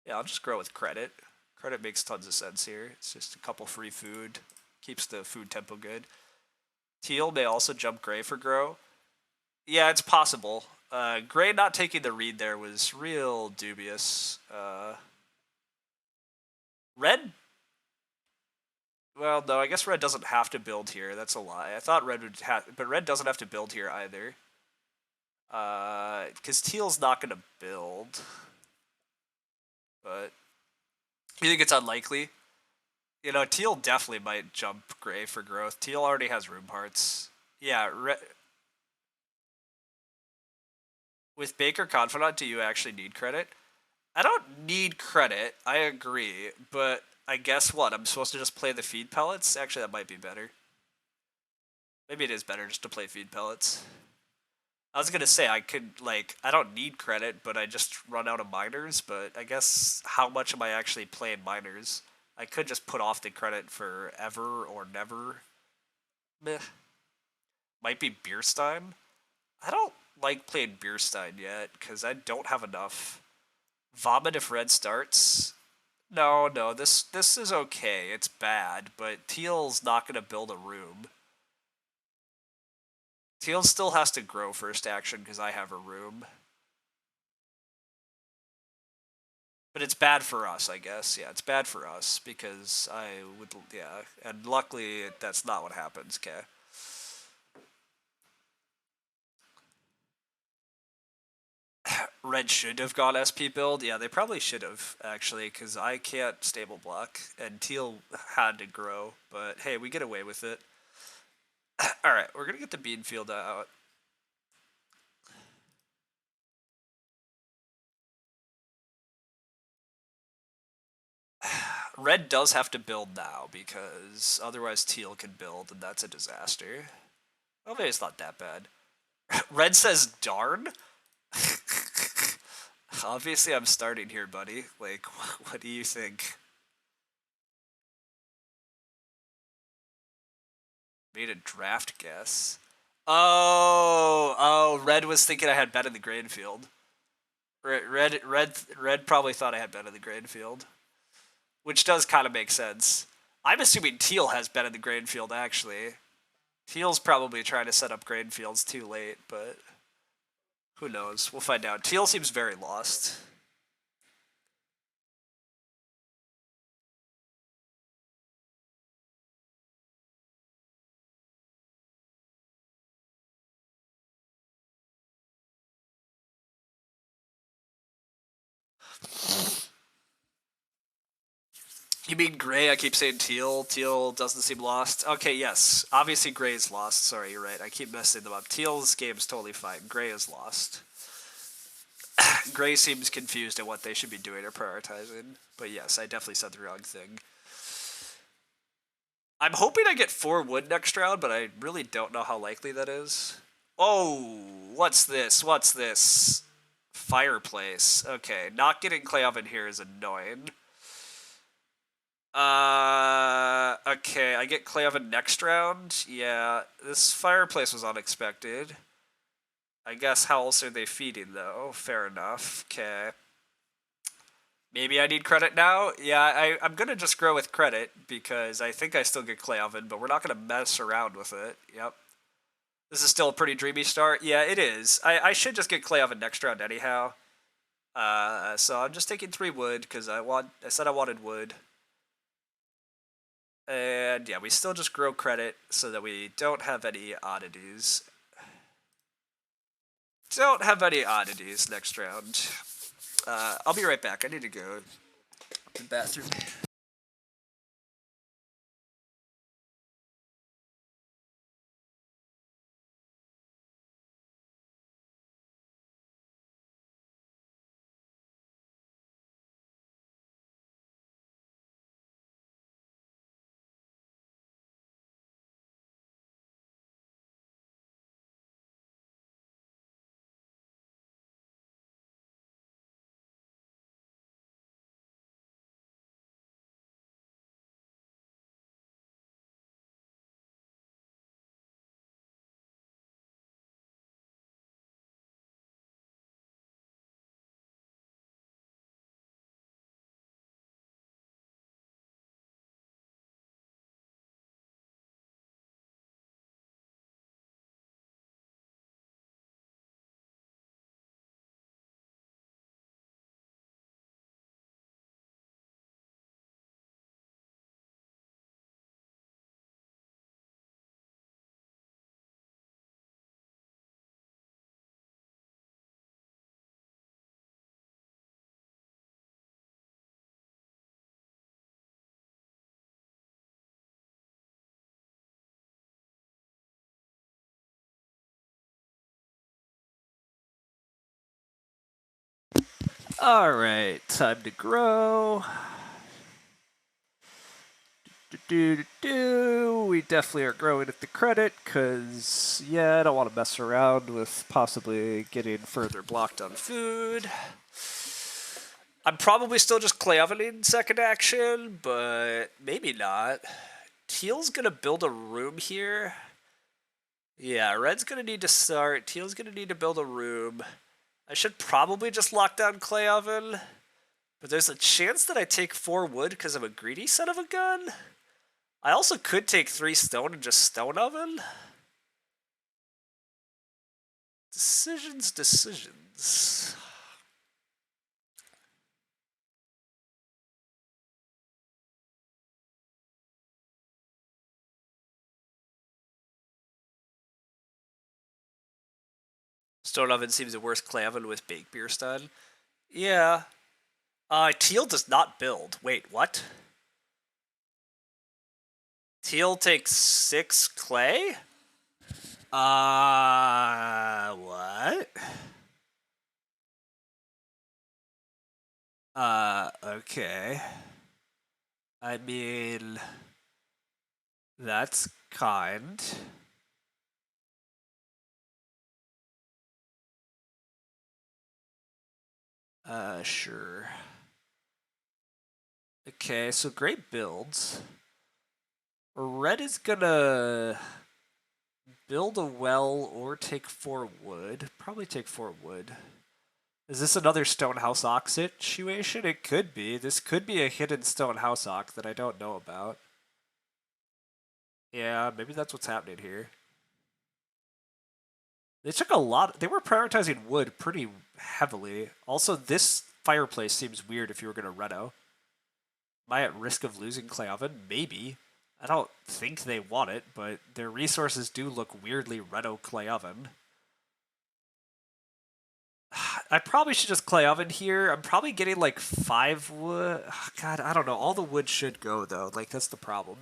Yeah, I'll just grow with credit. Credit makes tons of sense here. It's just a couple free food. Keeps the food tempo good. Teal may also jump gray for grow. Yeah, it's possible. Gray not taking the read there was real dubious. Red. Well, no, I guess red doesn't have to build here. That's a lie. I thought red would have, but red doesn't have to build here either. Because teal's not going to build. But you think it's unlikely? You know, teal definitely might jump gray for growth. Teal already has room hearts. Yeah, with Baker Confidant, do you actually need credit? I don't need credit, I agree, but I guess what? I'm supposed to just play the feed pellets? Actually, that might be better. Maybe it is better just to play feed pellets. I was gonna say I could, like, I don't need credit, but I just run out of miners, but I guess how much am I actually playing miners? I could just put off the credit for ever or never. Meh. Might be Beerstein. I don't like playing Beerstein yet, because I don't have enough. Vomit if red starts. No, no, this is okay. It's bad, but teal's not gonna build a room. Teal still has to grow first action because I have a room. But it's bad for us, I guess. Yeah, it's bad for us because I would, yeah. And luckily, that's not what happens, okay? Red should have gone SP build. Yeah, they probably should have, actually, because I can't stable block. And teal had to grow. But hey, we get away with it. Alright, we're going to get the bean field out. Red does have to build now because otherwise teal can build and that's a disaster. Well, maybe it's not that bad. Red says darn? Obviously I'm starting here, buddy. Like, what do you think? Made a draft guess. Oh, Red was thinking I had bet in the grain field. Red probably thought I had bet in the grain field. Which does kind of make sense. I'm assuming teal has bet in the grain field, actually. Teal's probably trying to set up grain fields too late, but who knows? We'll find out. Teal seems very lost. You mean gray? I keep saying teal. Teal doesn't seem lost. Okay, yes. Obviously gray is lost. Sorry, you're right. I keep messing them up. Teal's game's totally fine. Gray is lost. Gray seems confused at what they should be doing or prioritizing. But yes, I definitely said the wrong thing. I'm hoping I get 4 wood next round, but I really don't know how likely that is. Oh, what's this? What's this? Fireplace. Okay, not getting clay oven here is annoying. Okay, I get clay oven next round. Yeah, this fireplace was unexpected. I guess how else are they feeding, though? Fair enough. Okay. Maybe I need credit now? Yeah, I'm gonna just grow with credit, because I think I still get clay oven, but we're not gonna mess around with it. Yep. This is still a pretty dreamy start. Yeah, it is. I should just get clay oven next round anyhow. So I'm just taking 3 wood, because I said I wanted wood. And yeah, we still just grow credit so that we don't have any oddities. Don't have any oddities next round. I'll be right back. I need to go to the bathroom. Alright, time to grow. We definitely are growing at the credit, because, yeah, I don't want to mess around with possibly getting further blocked on food. I'm probably still just clay ovening second action, but maybe not. Teal's gonna build a room here. Yeah, red's gonna need to start. Teal's gonna need to build a room. I should probably just lock down clay oven, but there's a chance that I take 4 wood because I'm a greedy son of a gun. I also could take 3 stone and just stone oven. Decisions. Stone oven seems a worse clay oven with baked beer stun. Yeah. Teal does not build. Wait, what? Teal takes 6 clay? What? Okay. I mean, that's kind. Sure. Okay, so great builds. Red is gonna build a well or take 4 wood. Probably take 4 wood. Is this another stone house ox situation? It could be. This could be a hidden stone house ox that I don't know about. Yeah, maybe that's what's happening here. They took a lot. They were prioritizing wood pretty heavily. Also, this fireplace seems weird if you were going to reno. Am I at risk of losing clay oven? Maybe. I don't think they want it, but their resources do look weirdly reno clay oven. I probably should just clay oven here. I'm probably getting like 5 wood. God, I don't know. All the wood should go though. Like, that's the problem.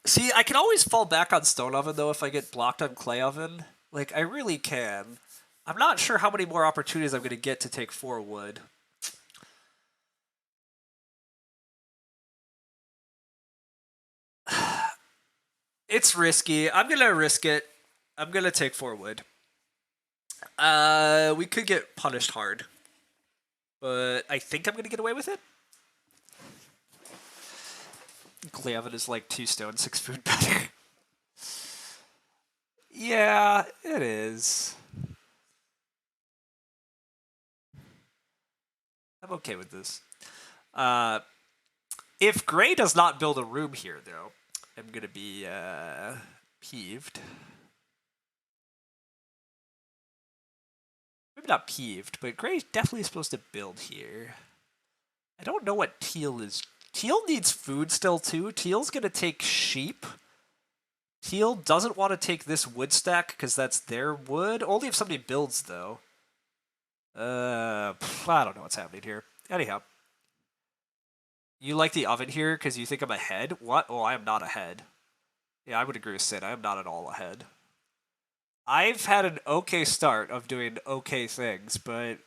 See, I can always fall back on stone oven though if I get blocked on clay oven. Like, I really can. I'm not sure how many more opportunities I'm going to get to take 4 wood. It's risky. I'm going to risk it. I'm going to take 4 wood. We could get punished hard. But I think I'm going to get away with it. Clay oven is like 2 stone, 6 food better. Yeah, it is. I'm okay with this. If Gray does not build a room here, though, I'm going to be peeved. Maybe not peeved, but Gray's definitely supposed to build here. I don't know what Teal is. Teal needs food still, too. Teal's going to take sheep. Teal doesn't want to take this wood stack because that's their wood. Only if somebody builds, though. I don't know what's happening here. Anyhow. You like the oven here because you think I'm ahead? What? Oh, I am not ahead. Yeah, I would agree with Sid. I am not at all ahead. I've had an okay start of doing okay things, but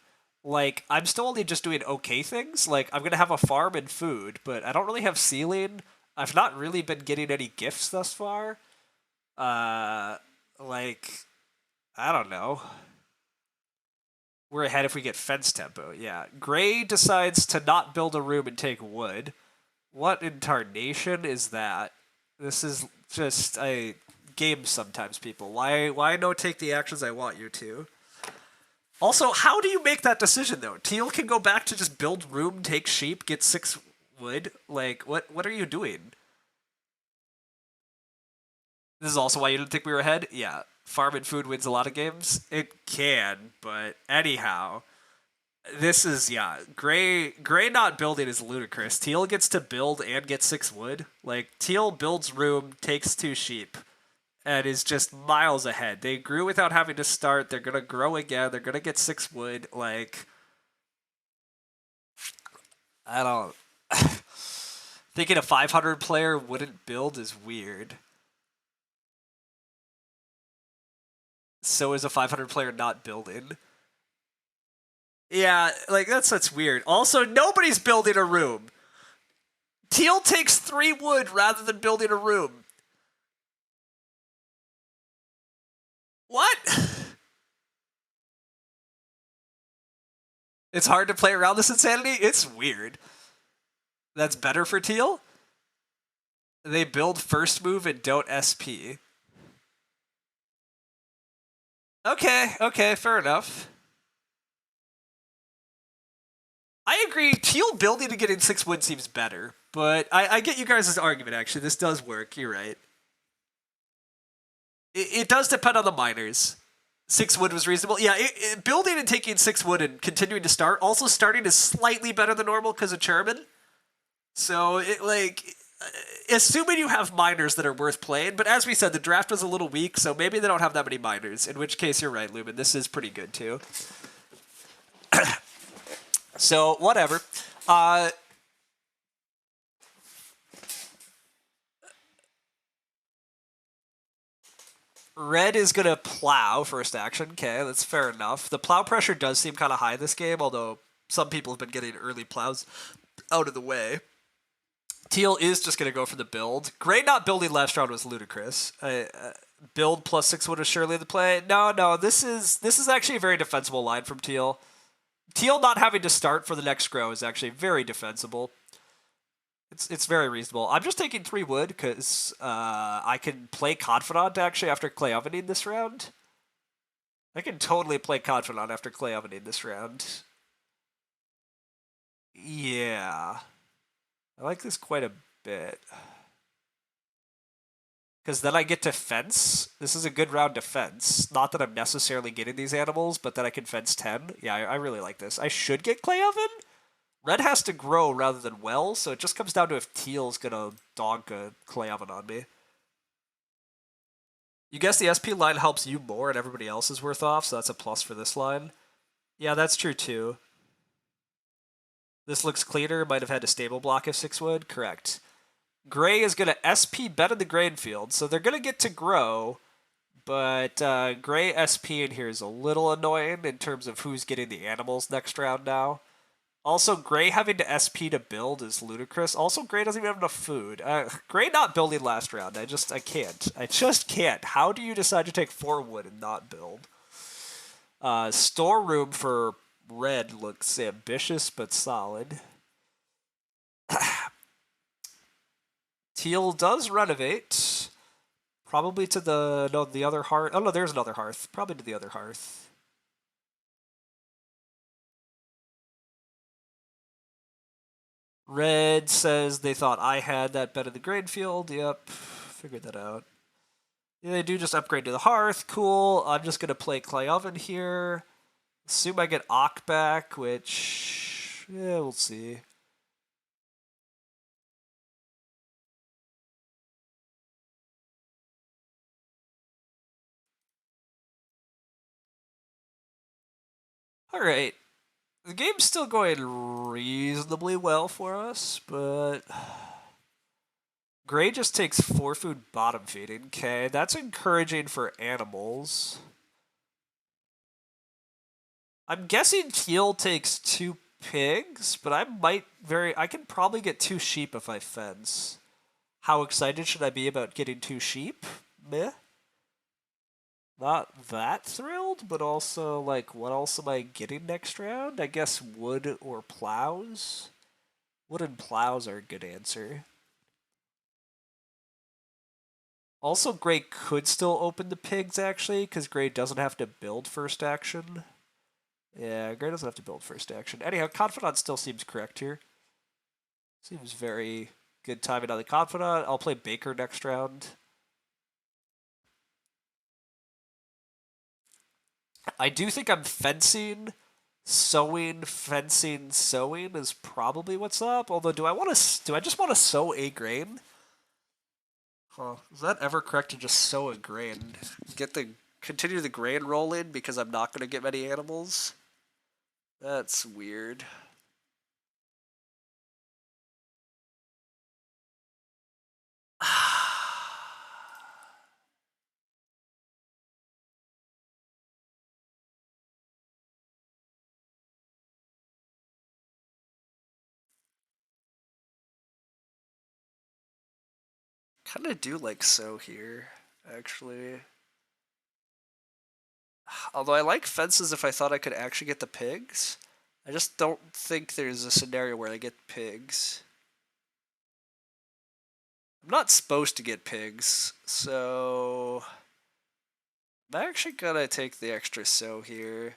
like I'm still only just doing okay things. Like I'm gonna have a farm and food, but I don't really have ceiling. I've not really been getting any gifts thus far. Like I don't know. We're ahead if we get fence tempo. Yeah, Gray decides to not build a room and take wood. What in tarnation is that? This is just a game sometimes, people. Why no take the actions I want you to? Also, how do you make that decision though? Teal can go back to just build room, take sheep, get 6 wood. Like what are you doing? This is also why you didn't think we were ahead? Yeah. Farm and food wins a lot of games. It can, but anyhow. This is Gray not building is ludicrous. Teal gets to build and get 6 wood. Like Teal builds room, takes 2 sheep, and is just miles ahead. They grew without having to start. They're gonna grow again. They're gonna get 6 wood. Like I don't thinking a 500 player wouldn't build is weird. So is a 500 player not building. Yeah, like that's weird. Also, nobody's building a room. Teal takes 3 wood rather than building a room. What? It's hard to play around this insanity? It's weird. That's better for Teal? They build first move and don't SP. Okay, fair enough. I agree. Teal building and getting 6 wood seems better, but I get you guys' argument, actually. This does work. You're right. It does depend on the miners. 6 wood was reasonable. Yeah, building and taking 6 wood and continuing to start. Also, starting is slightly better than normal because of Chairman. So, assuming you have miners that are worth playing, but as we said, the draft was a little weak, so maybe they don't have that many miners, in which case you're right, Lumen. This is pretty good, too. So, whatever. Red is going to plow first action. Okay, that's fair enough. The plow pressure does seem kind of high this game, although some people have been getting early plows out of the way. Teal is just going to go for the build. Gray not building last round was ludicrous. Build plus 6 wood is surely the play. No, this is actually a very defensible line from Teal. Teal not having to start for the next grow is actually very defensible. It's very reasonable. I'm just taking 3 wood because I can play Confidant actually after Clay Ovening this round. I can totally play Confidant after Clay Ovening this round. Yeah. I like this quite a bit. Because then I get to fence. This is a good round to fence. Not that I'm necessarily getting these animals, but that I can fence 10. Yeah, I really like this. I should get Clay Oven. Red has to grow rather than well, so it just comes down to if Teal's gonna donk a Clay Oven on me. You guess the SP line helps you more and everybody else is worth off, so that's a plus for this line. Yeah, that's true too. This looks cleaner, might have had to stable block if 6 would. Correct. Gray is going to SP bet in the grain field, so they're going to get to grow, but Gray SP in here is a little annoying in terms of who's getting the animals next round now. Also, Gray having to SP to build is ludicrous. Also, Gray doesn't even have enough food. Gray not building last round. I can't. I just can't. How do you decide to take 4 wood and not build? Storeroom for Red looks ambitious but solid. Teal does renovate. Probably to the other hearth. Oh no, there's another hearth. Probably to the other hearth. Red says they thought I had that bet in the grain field. Yep, figured that out. Yeah, they do just upgrade to the hearth. Cool. I'm just gonna play Clay Oven here. Assume I get Ock back, which yeah, we'll see. All right. The game's still going reasonably well for us, but Gray just takes 4 food bottom feeding. Okay, that's encouraging for animals. I'm guessing Teal takes 2 pigs, but I can probably get 2 sheep if I fence. How excited should I be about getting 2 sheep? Meh. Not that thrilled, but also, like, what else am I getting next round? I guess wood or plows? Wood and plows are a good answer. Also, Gray could still open the pigs, actually, because Gray doesn't have to build first action. Yeah, Gray doesn't have to build first action. Anyhow, Confidant still seems correct here. Seems very good timing on the Confidant. I'll play Baker next round. I do think I'm fencing, sowing, fencing, sowing is probably what's up. Although, do I just want to sow a grain? Huh. Is that ever correct to just sow a grain? Continue the grain roll in because I'm not going to get many animals? That's weird. kind of do like so here, actually. Although I like fences if I thought I could actually get the pigs. I just don't think there's a scenario where I get pigs. I'm not supposed to get pigs, so I'm actually gonna take the extra so here.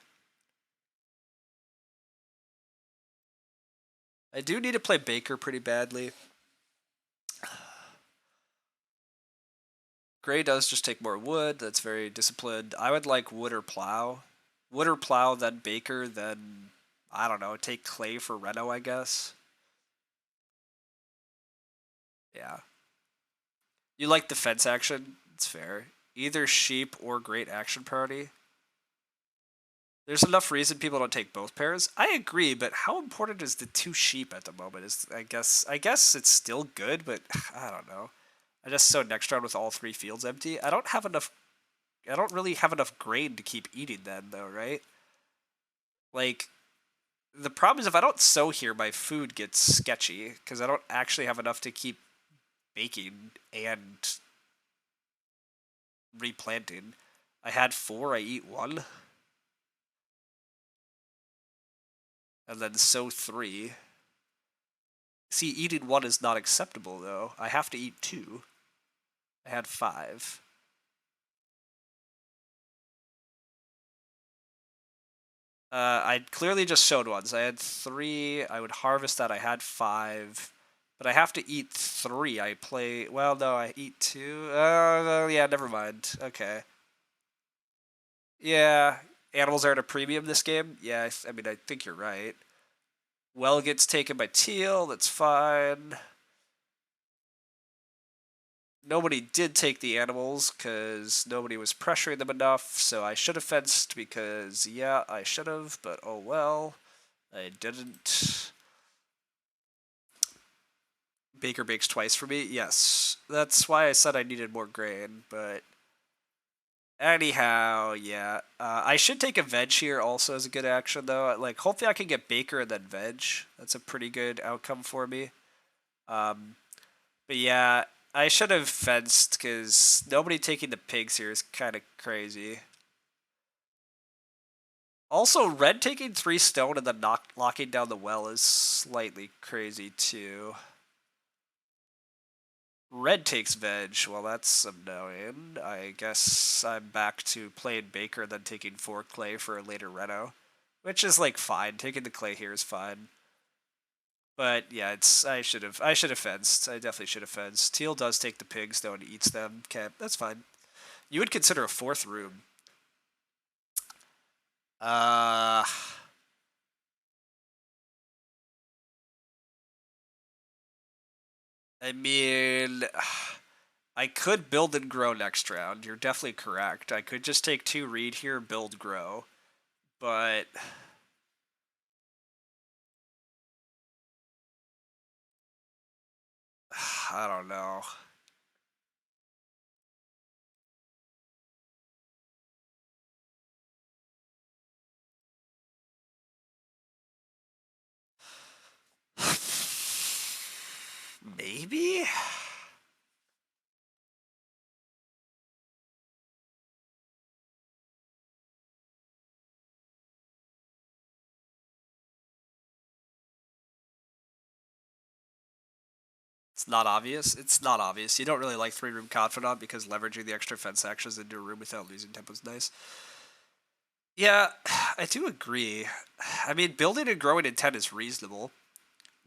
I do need to play Baker pretty badly. Gray does just take more wood. That's very disciplined. I would like wood or plow. Wood or plow, then Baker, then, I don't know, take clay for Reno, I guess. Yeah. You like defense action? It's fair. Either sheep or great action priority. There's enough reason people don't take both pairs. I agree, but how important is the 2 sheep at the moment? I guess it's still good, but I don't know. I just so next round with all 3 fields empty. I don't really have enough grain to keep eating then though, right? Like the problem is if I don't sow here, my food gets sketchy because I don't actually have enough to keep baking and replanting. I had 4, I eat 1. And then sow 3. See, eating 1 is not acceptable though. I have to eat 2. I had 5. I clearly just showed ones. I had 3. I would harvest that. I had 5. But I have to eat 3. I play... Well, no, I eat 2. Yeah, never mind. Okay. Yeah, animals are at a premium this game. Yeah, I mean, I think you're right. Well gets taken by teal. That's fine. Nobody did take the animals because nobody was pressuring them enough, so I should have fenced because, yeah, I should have, but oh well. I didn't. Baker bakes twice for me? Yes. That's why I said I needed more grain, but anyhow, yeah. I should take a veg here also as a good action, though. Like, hopefully I can get Baker and then veg. That's a pretty good outcome for me. But yeah, I should have fenced because nobody taking the pigs here is kind of crazy. Also, red taking 3 stone and then locking down the well is slightly crazy too. Red takes veg. Well, that's annoying. I guess I'm back to playing Baker and then taking 4 clay for a later Reno. Which is like fine. Taking the clay here is fine. But yeah, I should have fenced. I definitely should have fenced. Teal does take the pigs though and eats them. Okay, that's fine. You would consider a 4th room. Uh I mean, I could build and grow next round. You're definitely correct. I could just take 2 read here, build, grow. But I don't know. Maybe? It's not obvious. It's not obvious. You don't really like 3-room Confidant because leveraging the extra fence actions into a room without losing tempo is nice. Yeah, I do agree. I mean, building and growing in 10 is reasonable.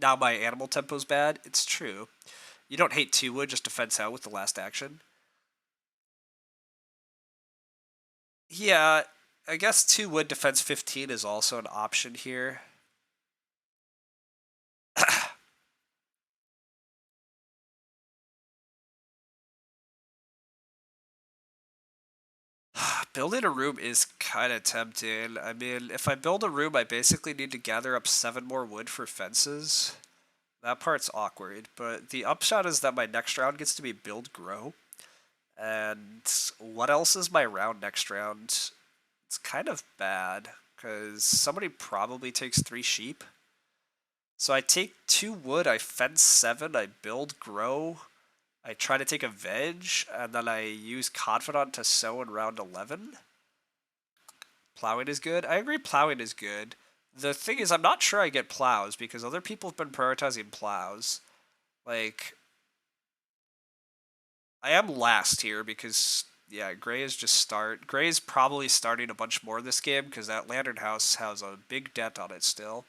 Now my animal tempo's bad. It's true. You don't hate 2 wood just to fence out with the last action. Yeah, I guess 2 wood defense 15 is also an option here. Building a room is kind of tempting. I mean, if I build a room, I basically need to gather up 7 more wood for fences. That part's awkward, but the upshot is that my next round gets to be build grow. And what else is my round next round? It's kind of bad, because somebody probably takes 3 sheep. So I take 2 wood, I fence 7, I build grow. I try to take a veg, and then I use Confidant to sow in round 11. Plowing is good. I agree plowing is good. The thing is, I'm not sure I get plows, because other people have been prioritizing plows. Like, I am last here, because, yeah, Gray is just Gray is probably starting a bunch more this game, because that Lantern House has a big dent on it still.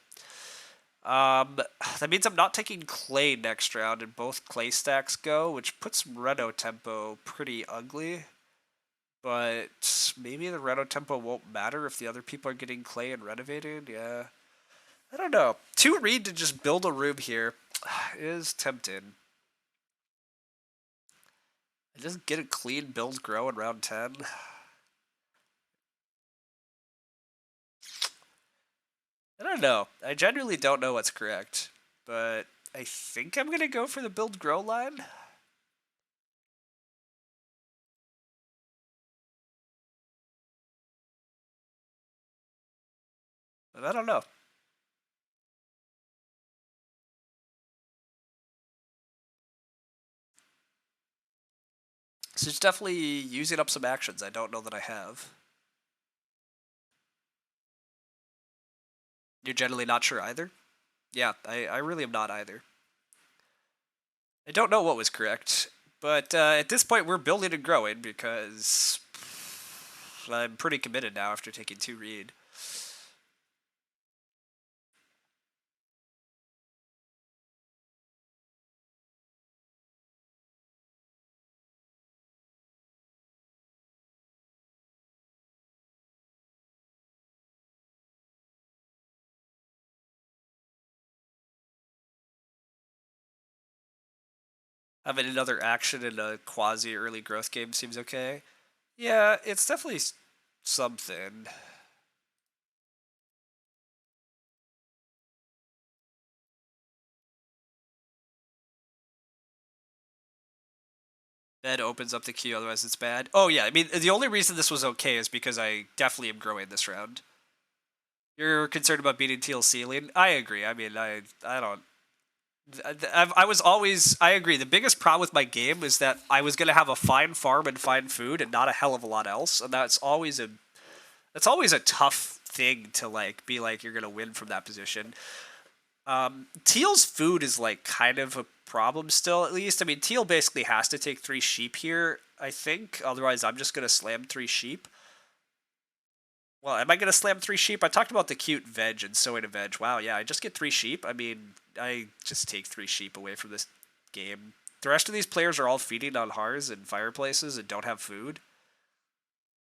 That means I'm not taking Clay next round, and both Clay stacks go, which puts Reno tempo pretty ugly. But maybe the Reno tempo won't matter if the other people are getting Clay and renovated. Yeah, I don't know. 2 read to just build a room here is tempting. I just get a clean build grow in round 10. I don't know. I genuinely don't know what's correct, but I think I'm gonna go for the build grow line. But I don't know. So it's definitely using up some actions I don't know that I have. You're generally not sure either? Yeah, I really am not either. I don't know what was correct, but at this point we're building and growing because I'm pretty committed now after taking 2 read. Having another action in a quasi early growth game seems okay. Yeah, it's definitely something. That opens up the queue, otherwise it's bad. Oh yeah, I mean, the only reason this was okay is because I definitely am growing this round. You're concerned about beating Teal ceiling? I agree. I mean, I don't... I was always... I agree. The biggest problem with my game is that I was going to have a fine farm and fine food and not a hell of a lot else, and that's always a tough thing to, like, be like you're going to win from that position. Teal's food is, like, kind of a problem still, at least. I mean, Teal basically has to take 3 sheep here, I think. Otherwise, I'm just going to slam 3 sheep. Well, am I going to slam 3 sheep? I talked about the cute veg and sowing a veg. Wow, yeah, I just get 3 sheep. I mean, I just take 3 sheep away from this game. The rest of these players are all feeding on hearths and fireplaces and don't have food.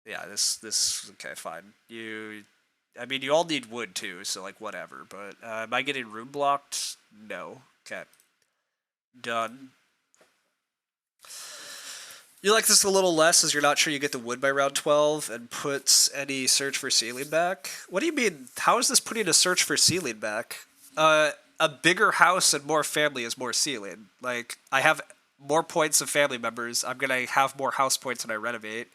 Yeah, this okay, fine. I mean, you all need wood too, so like whatever. But am I getting room blocked? No. Okay. Done. You like this a little less as you're not sure you get the wood by round 12 and puts any search for ceiling back? What do you mean? How is this putting a search for ceiling back? A bigger house and more family is more ceiling. Like, I have more points of family members. I'm going to have more house points when I renovate.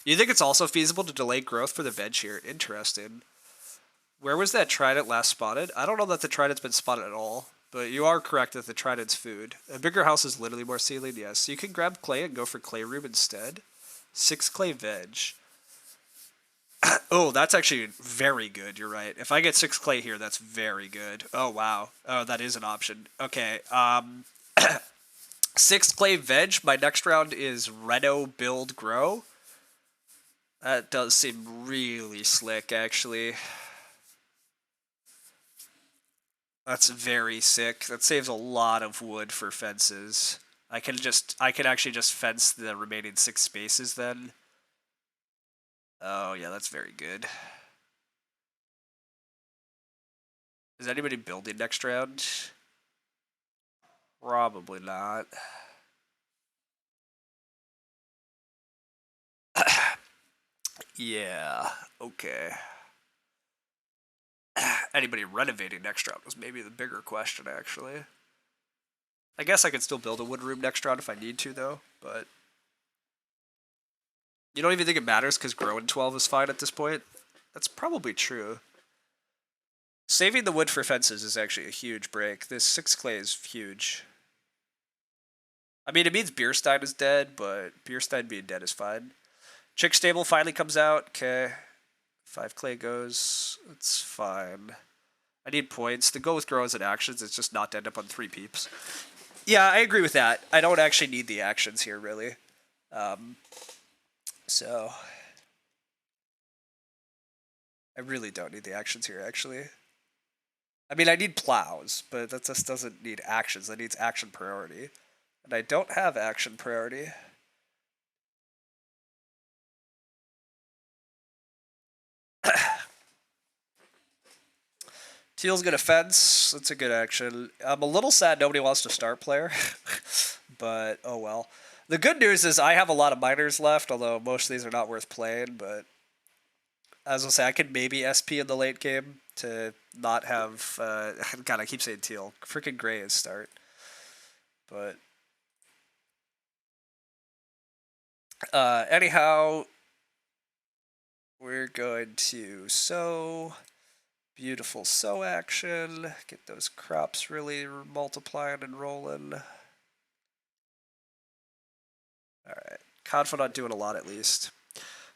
You think it's also feasible to delay growth for the veg here? Interesting. Where was that trident last spotted? I don't know that the trident's been spotted at all. But you are correct that the trident's food. A bigger house is literally more ceiling, yes. So you can grab clay and go for clay room instead. 6 clay veg. Oh, that's actually very good, you're right. If I get 6 clay here, that's very good. Oh, wow. Oh, that is an option. Okay, 6 clay veg. My next round is Reno build grow. That does seem really slick, actually. That's very sick. That saves a lot of wood for fences. I can actually just fence the remaining 6 spaces then. Oh yeah, that's very good. Is anybody building next round? Probably not. Yeah, okay. Anybody renovating next round was maybe the bigger question, actually. I guess I could still build a wood room next round if I need to, though, but... You don't even think it matters because growing 12 is fine at this point? That's probably true. Saving the wood for fences is actually a huge break. This 6 clay is huge. I mean, it means Beerstein is dead, but Beerstein being dead is fine. Chick Stable finally comes out. Okay. 5 clay goes. It's fine. I need points. The go with grows and actions is just not to end up on 3 peeps. Yeah, I agree with that. I don't actually need the actions here, really. So I really don't need the actions here, actually. I mean, I need plows, but that just doesn't need actions. That needs action priority. And I don't have action priority. Teal's gonna fence. That's a good action. I'm a little sad nobody wants to start player, but oh well. The good news is I have a lot of miners left, although most of these are not worth playing, but as I'll say, I could maybe SP in the late game to not have, God, I keep saying teal. Freaking gray is start. But, anyhow, we're going to sow. Beautiful sow action. Get those crops really multiplying and rolling. Alright. Confidant doing a lot at least.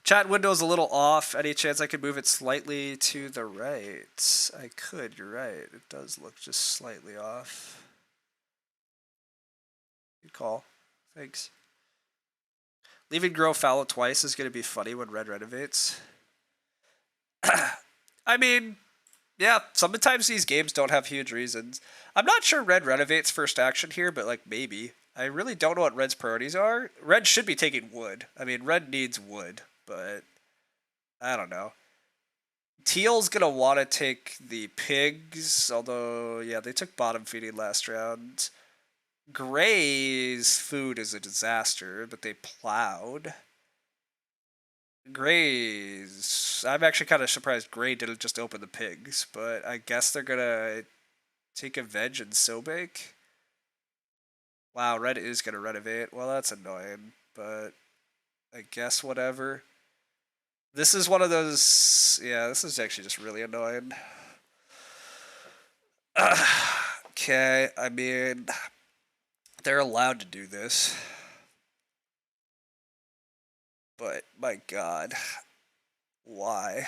Chat window's a little off. Any chance I could move it slightly to the right? I could, you're right. It does look just slightly off. Good call. Thanks. Leaving grow fallow twice is going to be funny when red renovates. I mean, yeah, sometimes these games don't have huge reasons. I'm not sure red renovates first action here, but like maybe. I really don't know what red's priorities are. Red should be taking wood. I mean, red needs wood, but I don't know. Teal's gonna want to take the pigs, although, yeah, they took bottom feeding last round. Gray's food is a disaster, but they plowed. Gray's... I'm actually kind of surprised Gray didn't just open the pigs, but I guess they're gonna take a veg and sow bake. Wow, red is gonna renovate. Well, that's annoying, but I guess whatever. This is one of those... Yeah, this is actually just really annoying. Okay, I mean... They're allowed to do this. But, my god. Why?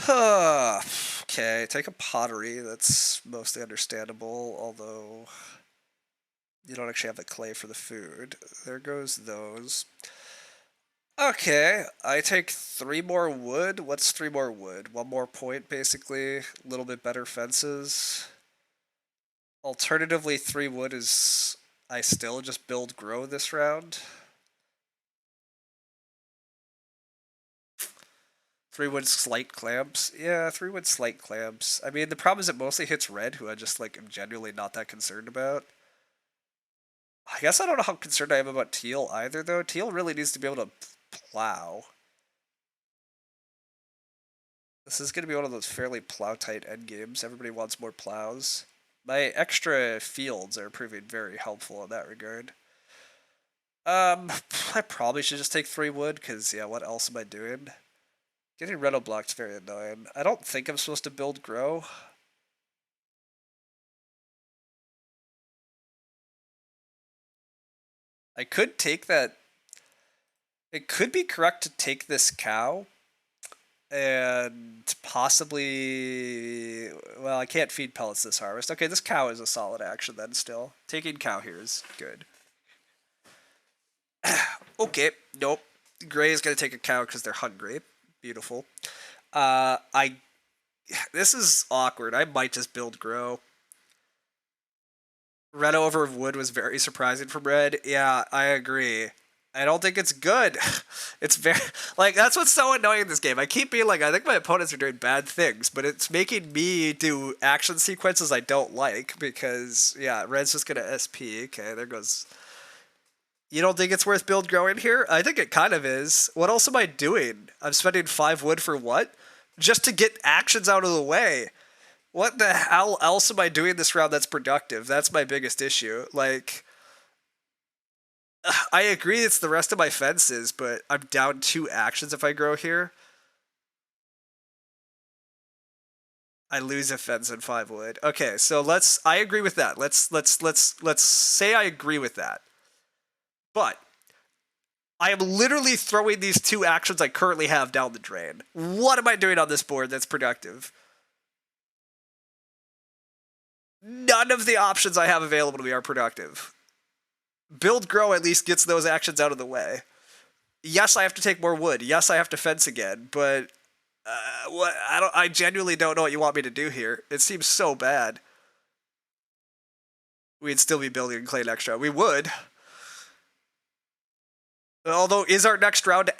Okay, take a pottery. That's mostly understandable, although you don't actually have the clay for the food. There goes those. Okay, I take 3 more wood. What's 3 more wood? 1 more point, basically. A little bit better fences. Alternatively, 3 wood is... I still just build grow this round. 3 wood slight clamps. Yeah, 3 wood slight clamps. I mean, the problem is it mostly hits red, who I just, like, am genuinely not that concerned about. I guess I don't know how concerned I am about teal either, though. Teal really needs to be able to plow. This is going to be one of those fairly plow-tight endgames. Everybody wants more plows. My extra fields are proving very helpful in that regard. I probably should just take 3 wood, because, yeah, what else am I doing? Getting reno blocked is very annoying. I don't think I'm supposed to build grow. I could take that... It could be correct to take this cow and possibly... Well, I can't feed pellets this harvest. Okay, this cow is a solid action then still. Taking cow here is good. Okay, nope. Gray is going to take a cow because they're hungry. Beautiful. This is awkward. I might just build grow. Red over wood was very surprising from red. Yeah, I agree. I don't think it's good. It's very... Like, that's what's so annoying in this game. I keep being like, I think my opponents are doing bad things, but it's making me do action sequences I don't like because, yeah, red's just going to SP. Okay, there goes... You don't think it's worth build growing here? I think it kind of is. What else am I doing? I'm spending 5 wood for what? Just to get actions out of the way. What the hell else am I doing this round that's productive? That's my biggest issue. Like, I agree it's the rest of my fences, but I'm down 2 actions if I grow here. I lose a fence and 5 wood. Okay, so I agree with that. Let's say I agree with that. But I am literally throwing these 2 actions I currently have down the drain. What am I doing on this board that's productive? None of the options I have available to me are productive. Build grow at least gets those actions out of the way. Yes, I have to take more wood. Yes, I have to fence again, but what I genuinely don't know what you want me to do here. It seems so bad. We'd still be building clay next round. We would. Although, is our next round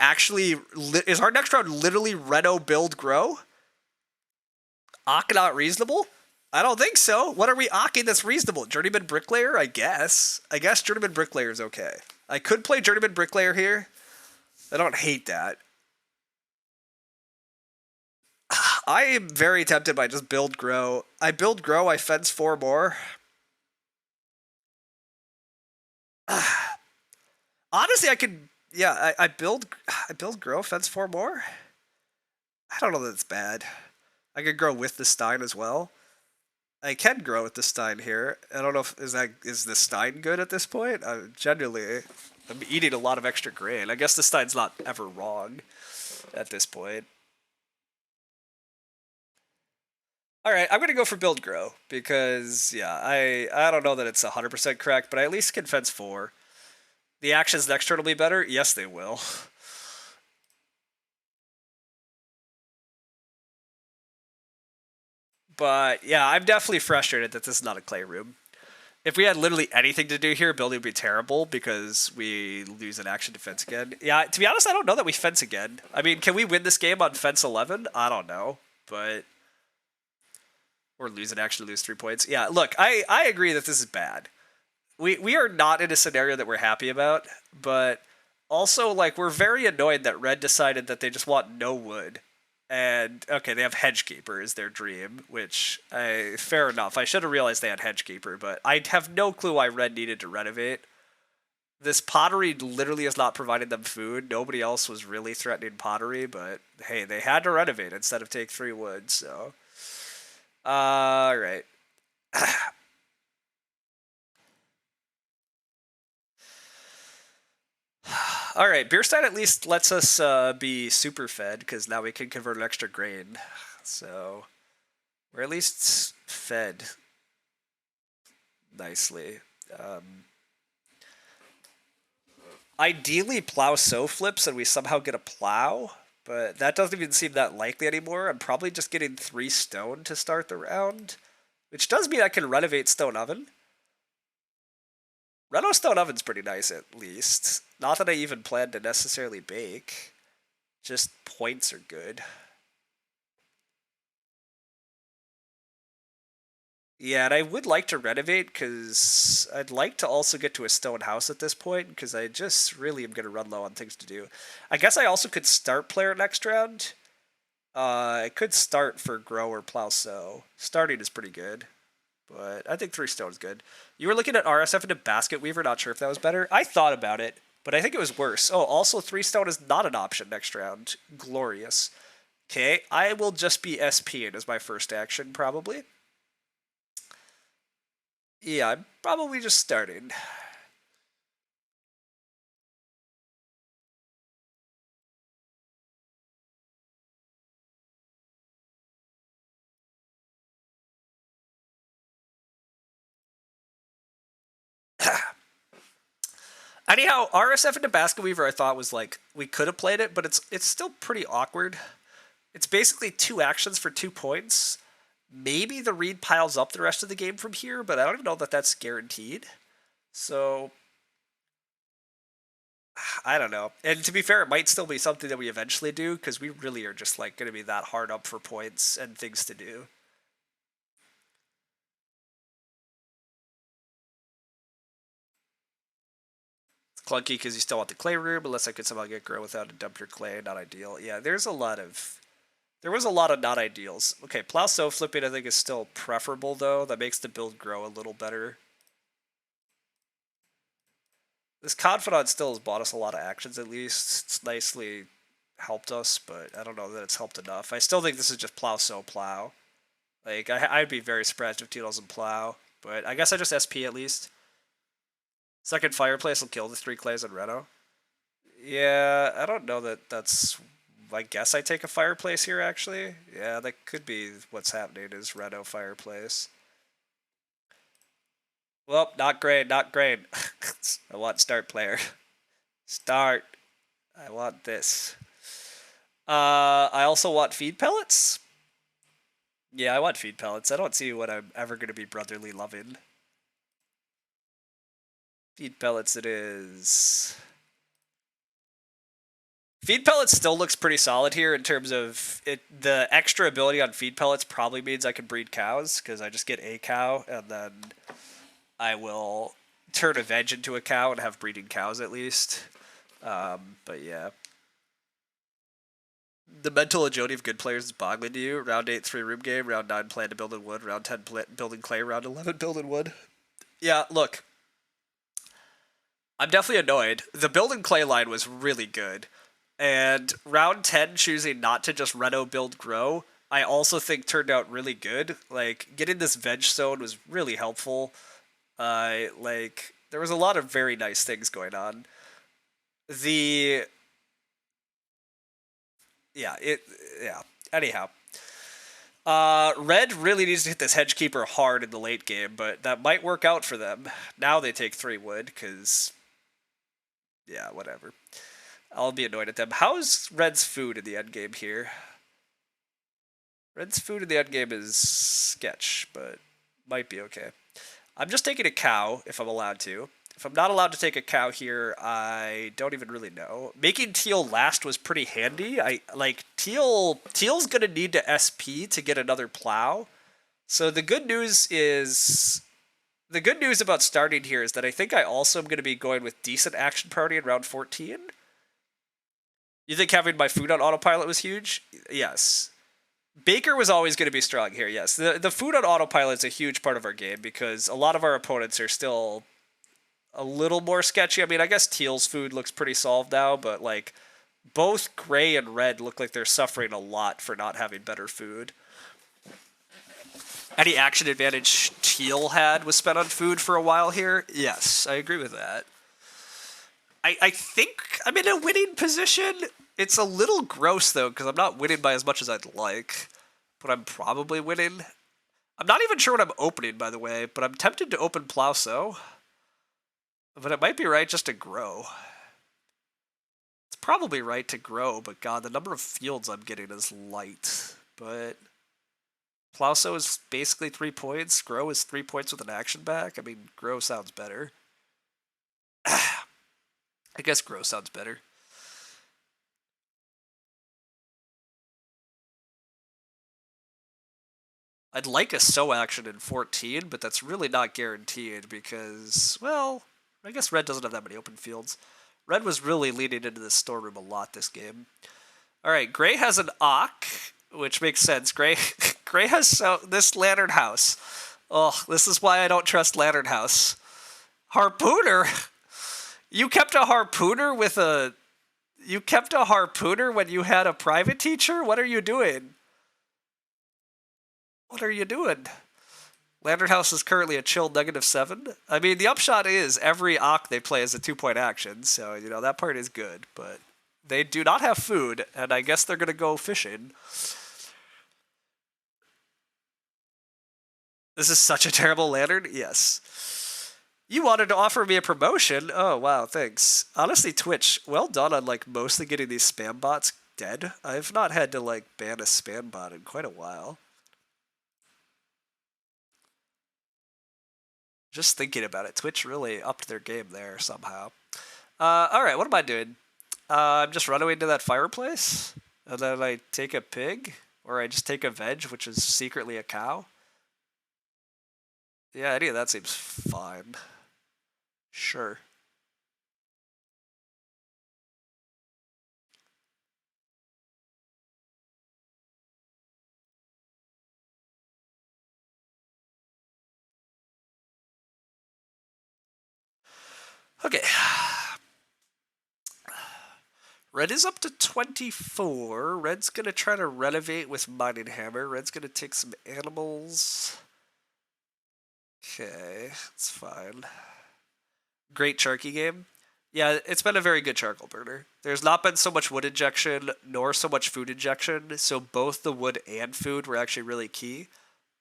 literally Reno build grow? Ock not reasonable? I don't think so. What are we ocking that's reasonable? Journeyman Bricklayer? I guess. I guess Journeyman Bricklayer is okay. I could play Journeyman Bricklayer here. I don't hate that. I am very tempted by just build grow. I build grow, I fence 4 more. Honestly, I could. Yeah, I build grow, fence 4 more. I don't know that it's bad. I could grow with the Stein as well. I can grow with the Stein here. I don't know if is the Stein good at this point. Generally, I'm eating a lot of extra grain. I guess the Stein's not ever wrong at this point. All right, I'm gonna go for build grow because yeah, I don't know that it's 100% correct, but I at least can fence 4. The actions next turn will be better. Yes, they will. But yeah, I'm definitely frustrated that this is not a clay room. If we had literally anything to do here, building would be terrible because we lose an action to fence again. Yeah, to be honest, I don't know that we fence again. I mean, can we win this game on fence 11? I don't know, but or lose an action to lose 3 points. Yeah, look, I agree that this is bad. We are not in a scenario that we're happy about, but also like we're very annoyed that Red decided that they just want no wood. And okay, they have Hedgekeeper as their dream, which fair enough. I should have realized they had Hedgekeeper, but I have no clue why Red needed to renovate. This pottery literally is not providing them food. Nobody else was really threatening pottery, but hey, they had to renovate instead of take 3 wood. So, all right. All right, Beerstein at least lets us be super fed because now we can convert an extra grain. So we're at least fed nicely. Ideally, plow sow flips and we somehow get a plow, but that doesn't even seem that likely anymore. I'm probably just getting 3 stone to start the round, which does mean I can renovate stone oven. Reno stone oven's pretty nice at least. Not that I even plan to necessarily bake. Just points are good. Yeah, and I would like to renovate because I'd like to also get to a stone house at this point because I just really am going to run low on things to do. I guess I also could start player next round. I could start for grow or plow sow. Starting is pretty good, but I think 3 stone is good. You were looking at RSF into basket weaver, not sure if that was better. I thought about it, but I think it was worse. Oh, also 3 stone is not an option next round. Glorious. Okay, I will just be SPing as my first action, probably. Yeah, I'm probably just starting. Anyhow, RSF into Basket Weaver I thought was like, we could have played it, but it's still pretty awkward. It's basically 2 actions for 2 points. Maybe the read piles up the rest of the game from here, but I don't even know that that's guaranteed. So, I don't know. And to be fair, it might still be something that we eventually do, because we really are just like going to be that hard up for points and things to do. Clunky because you still want the clay room, unless I could somehow get grow without a dump your clay. Not ideal. Yeah, there was a lot of not ideals. Okay, plow sow flipping I think is still preferable though. That makes the build grow a little better. This Confidant still has bought us a lot of actions at least. It's nicely helped us, but I don't know that it's helped enough. I still think this is just plow so plow. Like, I'd be very surprised if Teal doesn't plow, but I guess I just SP at least. Second Fireplace will kill the 3 clays and Reno. Yeah, I don't know that that's... I guess I take a Fireplace here, actually. Yeah, that could be what's happening is Reno Fireplace. Well, not great, not great. I want start player. Start. I want this. I also want feed pellets. Yeah, I want feed pellets. I don't see what I'm ever going to be brotherly loving. Feed pellets it is. Feed pellets still looks pretty solid here in terms of it. The extra ability on feed pellets probably means I can breed cows because I just get a cow and then I will turn a veg into a cow and have breeding cows at least. But yeah. The mental agility of good players is boggling to you. Round 8, 3-room game. Round 9, plan to build in wood. Round 10, building clay. Round 11, build in wood. Yeah, look. I'm definitely annoyed. The build in clay line was really good. And round 10, choosing not to just Reno build grow, I also think turned out really good. Like, getting this veg stone was really helpful. Like, there was a lot of very nice things going on. Yeah. Anyhow. Red really needs to hit this Hedgekeeper hard in the late game, but that might work out for them. Now they take 3 wood, because... Yeah, whatever. I'll be annoyed at them. How's Red's food in the endgame here? Red's food in the endgame is sketch, but might be okay. I'm just taking a cow, if I'm allowed to. If I'm not allowed to take a cow here, I don't even really know. Making Teal last was pretty handy. Teal's gonna need to SP to get another plow. So the good news about starting here is that I think I also am going to be going with decent action priority in round 14. You think having my food on autopilot was huge? Yes. Baker was always going to be strong here, yes. The food on autopilot is a huge part of our game because a lot of our opponents are still a little more sketchy. I mean, I guess Teal's food looks pretty solved now, but like both Gray and Red look like they're suffering a lot for not having better food. Any action advantage Teal had was spent on food for a while here? Yes, I agree with that. I think I'm in a winning position. It's a little gross, though, because I'm not winning by as much as I'd like. But I'm probably winning. I'm not even sure what I'm opening, by the way, but I'm tempted to open Plowso. But it might be right just to grow. It's probably right to grow, but god, the number of fields I'm getting is light. But Plowso is basically 3 points. Grow is 3 points with an action back. I mean, grow sounds better. I guess grow sounds better. I'd like a sow action in 14, but that's really not guaranteed because, well, I guess Red doesn't have that many open fields. Red was really leaning into the storeroom a lot this game. Alright, Gray has an Ock, which makes sense. Gray has this Lantern House. Oh, this is why I don't trust Lantern House. Harpooner? You kept a Harpooner with a... You kept a Harpooner when you had a private teacher? What are you doing? What are you doing? Lantern House is currently a chill -7. I mean, the upshot is every Ock they play is a 2-point action, so, you know, that part is good, but they do not have food, and I guess they're going to go fishing. This is such a terrible Lantern? Yes. You wanted to offer me a promotion? Oh, wow, thanks. Honestly, Twitch, well done on, like, mostly getting these spam bots dead. I've not had to, like, ban a spam bot in quite a while. Just thinking about it, Twitch really upped their game there somehow. Alright, what am I doing? I'm just running into that fireplace, and then I take a pig, or I just take a veg, which is secretly a cow. Yeah, any of that seems fine. Sure. Okay. Red is up to 24. Red's going to try to renovate with Mining Hammer. Red's going to take some animals. Okay, it's fine. Great Charky game. Yeah, it's been a very good charcoal burner. There's not been so much wood injection nor so much food injection, so both the wood and food were actually really key.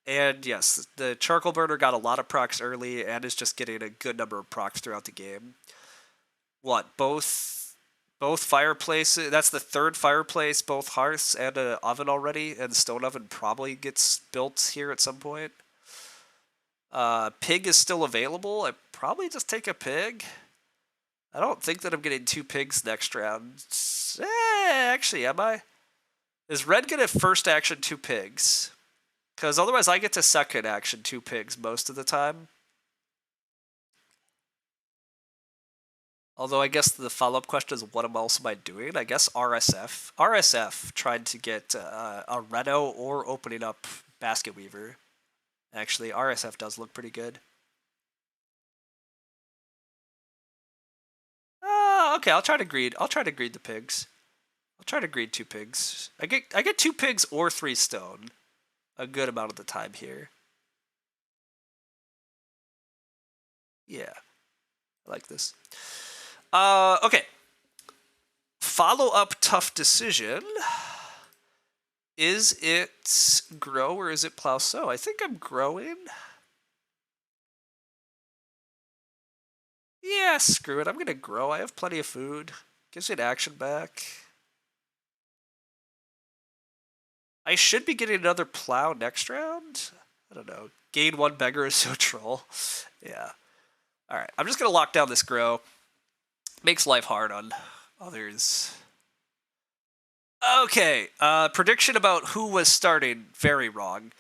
And yes, the charcoal burner got a lot of procs early and is just getting a good number of procs throughout the game. What, both fireplaces? That's the third fireplace, both hearths and an oven already, and the stone oven probably gets built here at some point. Pig is still available. I probably just take a pig. I don't think that I'm getting 2 pigs next round. Actually, am I? Is red gonna first action 2 pigs? Because otherwise I get to second action 2 pigs most of the time. Although I guess the follow-up question is what else am I doing? I guess RSF. RSF tried to get a Reno or opening up Basket Weaver. Actually, RSF does look pretty good. Okay, I'll try to greed. I'll try to greed the pigs. I'll try to greed 2 pigs. I get 2 pigs or 3 stone a good amount of the time here. Yeah, I like this. Okay. Follow up tough decision. Is it grow or is it plow sow? I think I'm growing. Yeah, screw it. I'm gonna grow. I have plenty of food. Gives me an action back. I should be getting another plow next round. I don't know. Gain 1 beggar is so troll. Yeah. Alright, I'm just gonna lock down this grow. Makes life hard on others. Okay, prediction about who was starting, very wrong.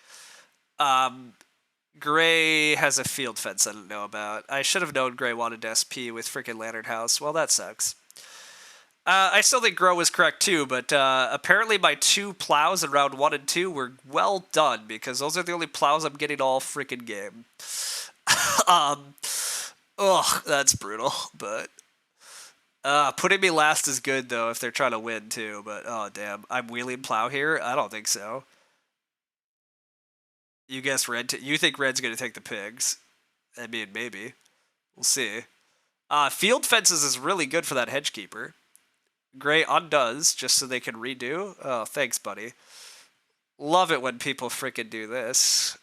Gray has a field fence I didn't know about. I should have known Gray wanted to SP with freaking Lantern House. Well, that sucks. I still think Grow was correct too, but apparently my 2 plows in round 1 and 2 were well done because those are the only plows I'm getting all freaking game. Ugh, that's brutal, but putting me last is good though if they're trying to win too, but oh damn, I'm wheeling plow here? I don't think so. You guess red. You think red's gonna take the pigs? I mean, maybe. We'll see. Field fences is really good for that hedge keeper. Gray undoes just so they can redo. Oh, thanks, buddy. Love it when people freaking do this.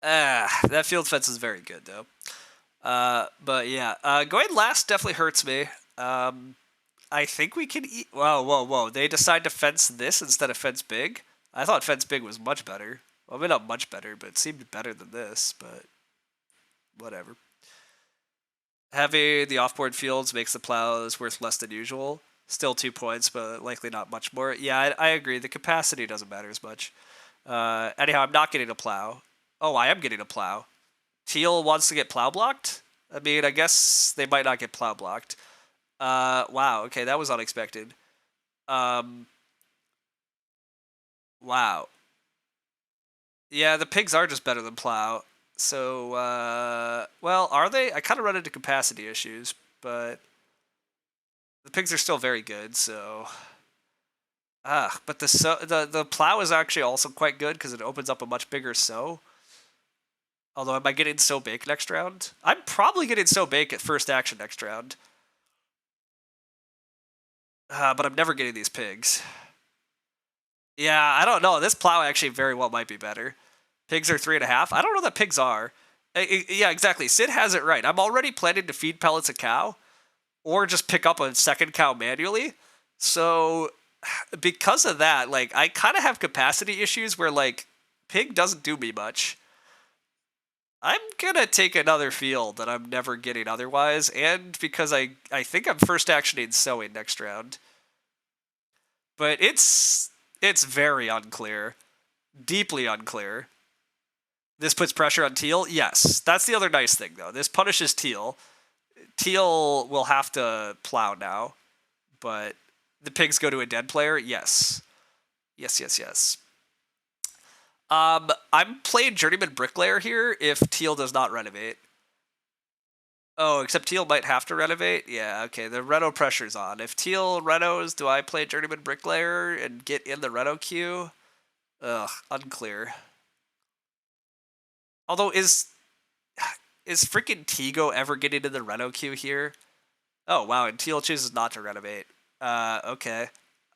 That field fence is very good though. But yeah, going last definitely hurts me. I think we can eat. Whoa! They decide to fence this instead of fence big. I thought fence big was much better. Well, maybe not much better, but it seemed better than this. But whatever. Having the off-board fields makes the plows worth less than usual. Still 2 points, but likely not much more. Yeah, I agree. The capacity doesn't matter as much. Anyhow, I'm not getting a plow. Oh, I am getting a plow. Teal wants to get plow blocked? I mean, I guess they might not get plow blocked. Wow, okay, that was unexpected. Wow. Yeah, the pigs are just better than plow. So, well, are they? I kind of run into capacity issues, but the pigs are still very good, so... but the plow is actually also quite good because it opens up a much bigger sow. Although, am I getting so bake next round? I'm probably getting so bake at first action next round. But I'm never getting these pigs. Yeah, I don't know. This plow actually very well might be better. Pigs are 3.5. I don't know that pigs are. Yeah, exactly. Sid has it right. I'm already planning to feed pellets a cow, or just pick up a second cow manually. So, because of that, like, I kind of have capacity issues where, like, pig doesn't do me much. I'm gonna take another field that I'm never getting otherwise, and because I think I'm first actioning sowing next round. But it's very unclear. Deeply unclear. This puts pressure on Teal? Yes. That's the other nice thing, though. This punishes Teal. Teal will have to plow now, but the pigs go to a dead player? Yes. Yes. I'm playing Journeyman Bricklayer here if Teal does not renovate. Oh, except Teal might have to renovate? Yeah, okay, the reno pressure's on. If Teal renos, do I play Journeyman Bricklayer and get in the reno queue? Ugh, unclear. Although, is freaking Tigo ever getting in the reno queue here? Oh, wow, and Teal chooses not to renovate. Okay.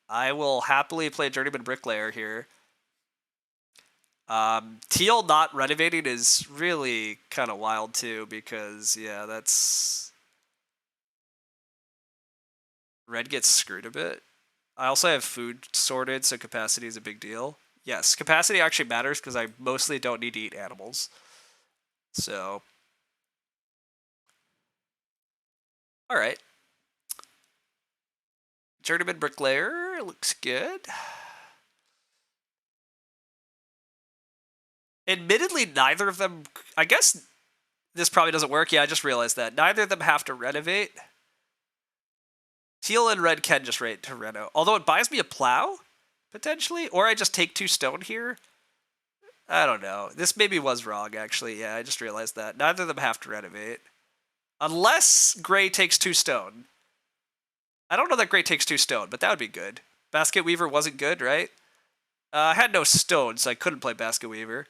I will happily play Journeyman Bricklayer here. Teal not renovating is really kind of wild too, because yeah, that's red gets screwed a bit. I also have food sorted, so capacity is a big deal. Yes, capacity actually matters because I mostly don't need to eat animals. So, all right, Journeyman Bricklayer looks good. Admittedly, neither of them. I guess this probably doesn't work. Yeah, I just realized that neither of them have to renovate. Teal and red can just rate to reno. Although it buys me a plow, potentially. Or I just take 2 stone here. I don't know. This maybe was wrong, actually. Yeah, I just realized that. Neither of them have to renovate. Unless gray takes 2 stone. I don't know that gray takes 2 stone, but that would be good. Basket Weaver wasn't good, right? I had no stone, so I couldn't play Basket Weaver.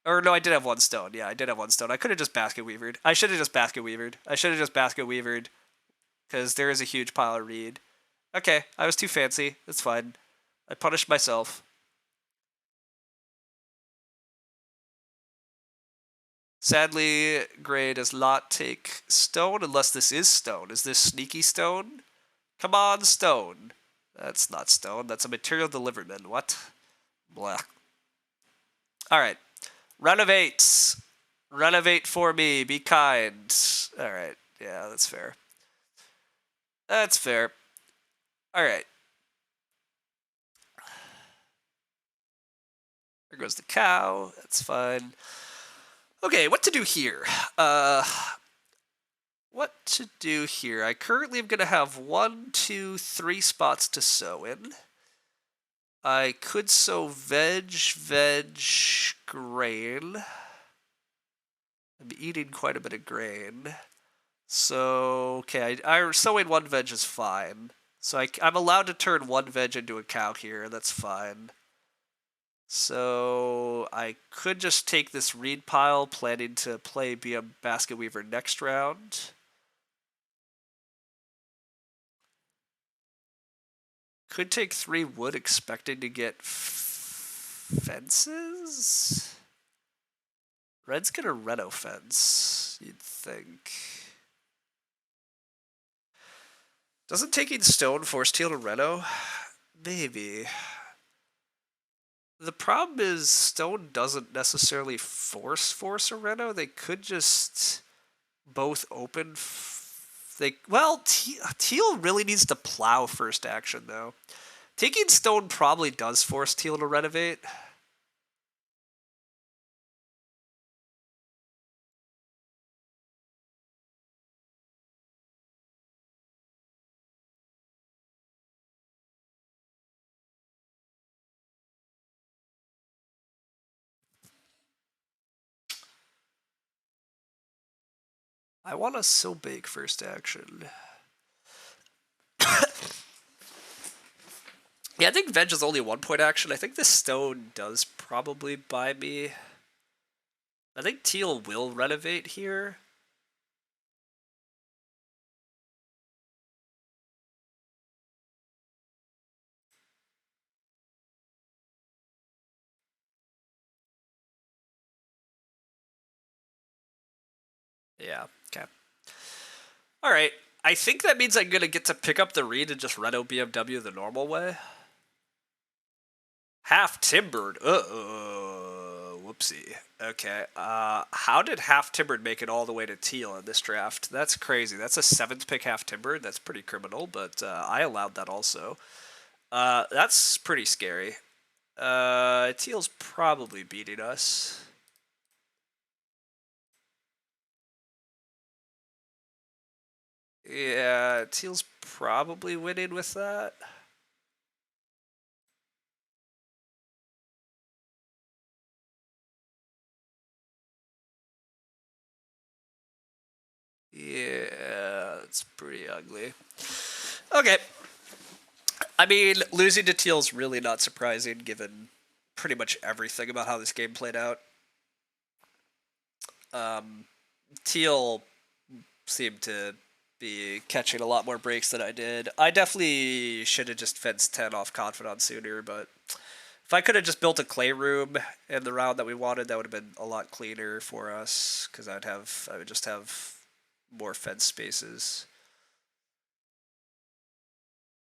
Or no, I did have 1 stone. Yeah, I did have 1 stone. I could have just Basket Weavered. I should have just Basket Weavered. I should have just Basket Weavered. Because there is a huge pile of reed. Okay, I was too fancy. It's fine. I punished myself. Sadly, gray does not take stone unless this is stone. Is this sneaky stone? Come on, stone. That's not stone. That's a material deliverman. What? Blah. Alright. Renovate. Renovate for me. Be kind. Alright. Yeah, that's fair. That's fair. Alright. There goes the cow. That's fine. Okay, what to do here? What to do here? I currently am going to have 1, 2, 3 spots to sow in. I could sow veg, grain. I'm eating quite a bit of grain. So, okay, I sowing 1 veg is fine. So I'm allowed to turn 1 veg into a cow here. That's fine. So I could just take this reed pile, planning to play BM Basket Weaver next round. Could take 3 wood, expecting to get fences? Red's gonna reno fence, you'd think. Doesn't taking stone force Teal to reno? Maybe. The problem is stone doesn't necessarily force a reno. They could just both open. Teal really needs to plow first action though. Taking stone probably does force Teal to renovate. I want to so big first action. Yeah, I think veg is only 1 point action. I think this stone does probably buy me. I think Teal will renovate here. Yeah, okay. Alright, I think that means I'm gonna get to pick up the reed and just reno BMW the normal way. Half timbered. Whoopsie. Okay. How did half timbered make it all the way to Teal in this draft? That's crazy. That's a 7th pick half timbered. That's pretty criminal, but I allowed that also. That's pretty scary. Teal's probably beating us. Yeah, Teal's probably winning with that. Yeah, it's pretty ugly. Okay. I mean, losing to Teal's really not surprising given pretty much everything about how this game played out. Teal seemed to be catching a lot more breaks than I did. I definitely should have just fenced 10 off Confidant sooner, but if I could have just built a clay room in the round that we wanted, that would have been a lot cleaner for us, because I would just have more fence spaces.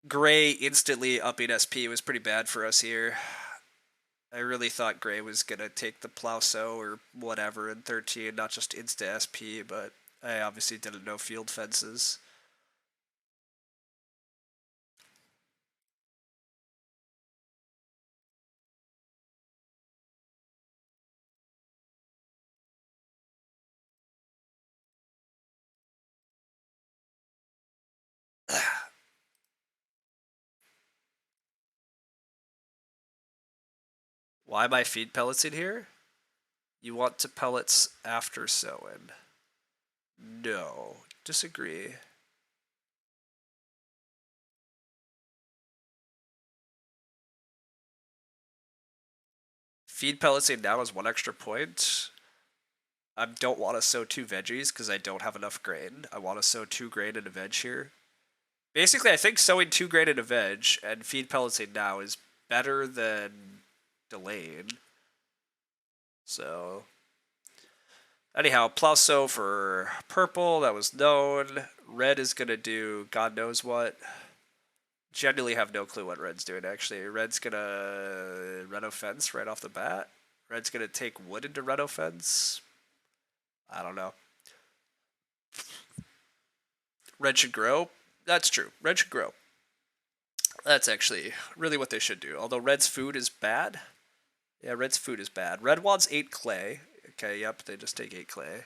Gray instantly upping SP was pretty bad for us here. I really thought Gray was going to take the Plowso or whatever in 13, not just insta SP, but I obviously didn't know field fences. Why am I feed pellets in here? You want to pellets after sowing. No. Disagree. Feed pellets in now is 1 extra point. I don't want to sow 2 veggies because I don't have enough grain. I want to sow 2 grain and a veg here. Basically, I think sowing 2 grain and a veg and feed pellets in now is better than delaying. So, anyhow, Plowso for purple, that was known. Red is going to do God knows what. Genuinely have no clue what Red's doing, actually. Red's going to Reno Fence right off the bat. Red's going to take wood into Reno Fence. I don't know. Red should grow. That's true. Red should grow. That's actually really what they should do. Although Red's food is bad. Yeah, Red's food is bad. Red wants 8 clay. Okay, yep, they just take 8 clay.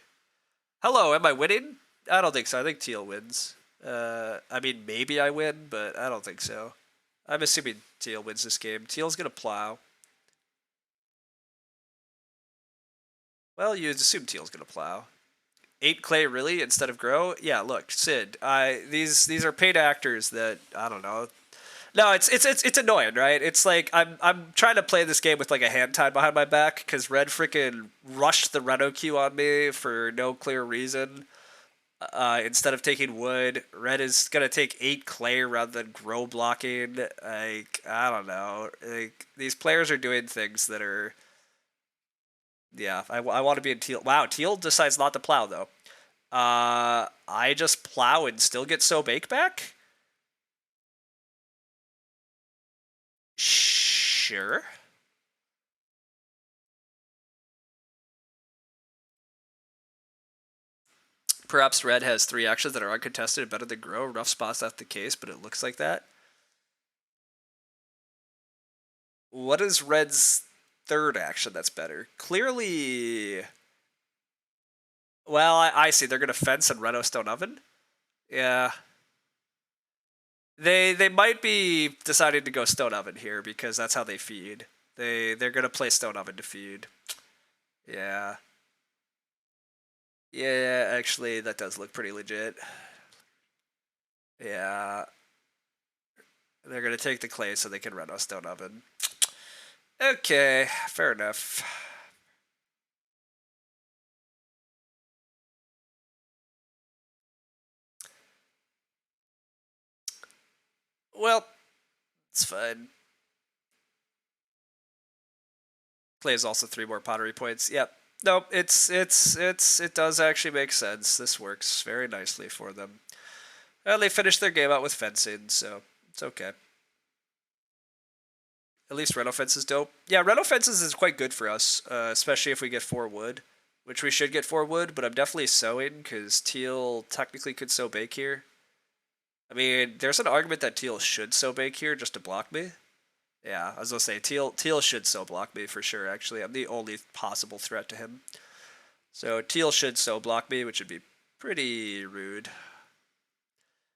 Hello, am I winning? I don't think so. I think Teal wins. I mean, maybe I win, but I don't think so. I'm assuming Teal wins this game. Teal's going to plow. Well, you'd assume Teal's going to plow. 8 clay, really, instead of grow? Yeah, look, Sid, these are paid actors that, I don't know. No, it's annoying, right? It's like I'm trying to play this game with like a hand tied behind my back because Red freaking rushed the Reno queue on me for no clear reason. Instead of taking wood, Red is gonna take 8 clay rather than grow blocking. Like, I don't know. Like, these players are doing things that are. Yeah, I want to be in Teal. Wow, Teal decides not to plow though. I just plow and still get so bake back. Sure. Perhaps Red has 3 actions that are uncontested and better than grow. Rough spot's not the case, but it looks like that. What is Red's 3rd action that's better? Clearly. Well, I see. They're gonna fence and Reno Stone Oven. Yeah. They might be deciding to go Stone Oven here because that's how they feed. They're gonna play Stone Oven to feed. Yeah. Yeah, actually, that does look pretty legit. Yeah. They're gonna take the clay so they can run a Stone Oven. Okay, fair enough. Well, it's fine. Clay is also 3 more pottery points. Yep. Nope, it does actually make sense. This works very nicely for them. Well, they finished their game out with fencing, so it's okay. At least Reno Fence is dope. Yeah, Reno Fences is quite good for us, especially if we get 4 wood, which we should get 4 wood, but I'm definitely sowing, because Teal technically could sow bake here. I mean, there's an argument that Teal should sow bake here just to block me. Yeah, I was gonna say, Teal should sow block me for sure, actually. I'm the only possible threat to him. So Teal should sow block me, which would be pretty rude.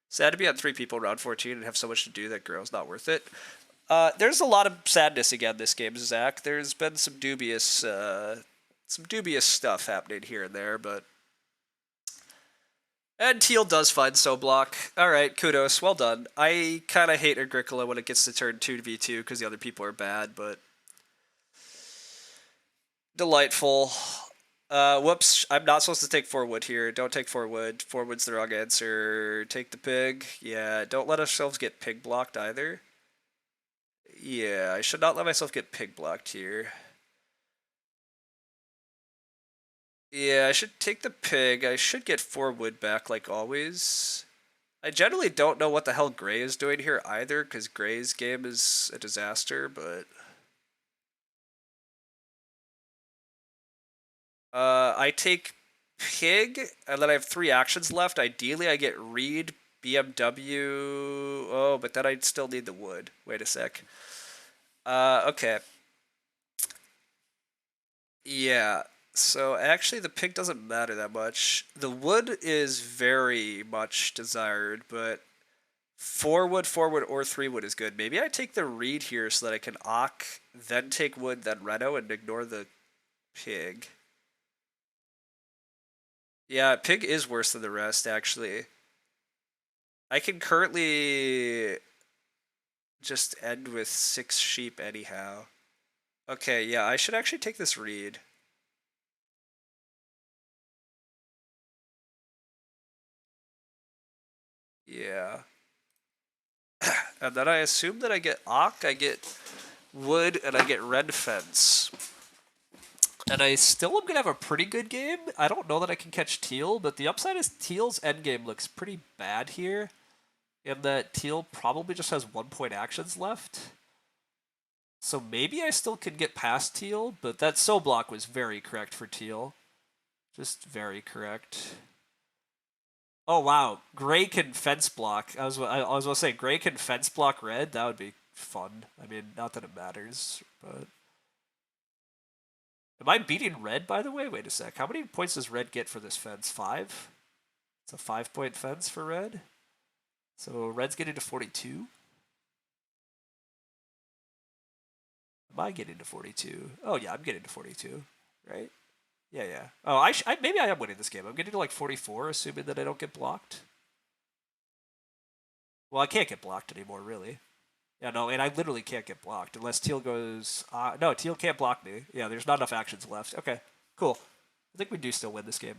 Sad to be on 3 people round 14 and have so much to do that Grow's not worth it. There's a lot of sadness again this game, Zach. There's been some dubious stuff happening here and there, but And Teal does find So Block. Alright, kudos. Well done. I kind of hate Agricola when it gets to turn 2v2 because the other people are bad, but delightful. Whoops, I'm not supposed to take 4 wood here. Don't take 4 wood. 4 wood's the wrong answer. Take the pig. Yeah, don't let ourselves get pig blocked either. Yeah, I should not let myself get pig blocked here. Yeah, I should take the pig. I should get 4 wood back like always. I generally don't know what the hell Gray is doing here either, because Gray's game is a disaster, but... I take pig, and then I have 3 actions left. Ideally, I get read, BMW... Oh, but then I'd still need the wood. Wait a sec. Okay. Yeah, so actually the pig doesn't matter that much. The wood is very much desired, but 4 wood, or 3 wood is good. Maybe I take the reed here so that I can Ock, then take wood, then Reno, and ignore the pig. Yeah, pig is worse than the rest, actually. I can currently just end with 6 sheep anyhow. Okay, yeah, I should actually take this reed. Yeah. And then I assume that I get Ock, I get wood, and I get red fence. And I still am going to have a pretty good game. I don't know that I can catch Teal, but the upside is Teal's endgame looks pretty bad here. In that Teal probably just has 1 point actions left. So maybe I still can get past Teal, but that So block was very correct for Teal. Just very correct. Oh wow, Gray can fence block. I was going to say Gray can fence block red. That would be fun. I mean, not that it matters, but am I beating red, by the way? Wait a sec. How many points does red get for this fence? 5? It's a 5-point fence for red. So red's getting to 42. Am I getting to 42? Oh yeah, I'm getting to 42, right? Yeah. Oh, maybe I am winning this game. I'm getting to like 44, assuming that I don't get blocked. Well, I can't get blocked anymore, really. Yeah, no, and I literally can't get blocked unless Teal goes... no, Teal can't block me. Yeah, there's not enough actions left. Okay, cool. I think we do still win this game.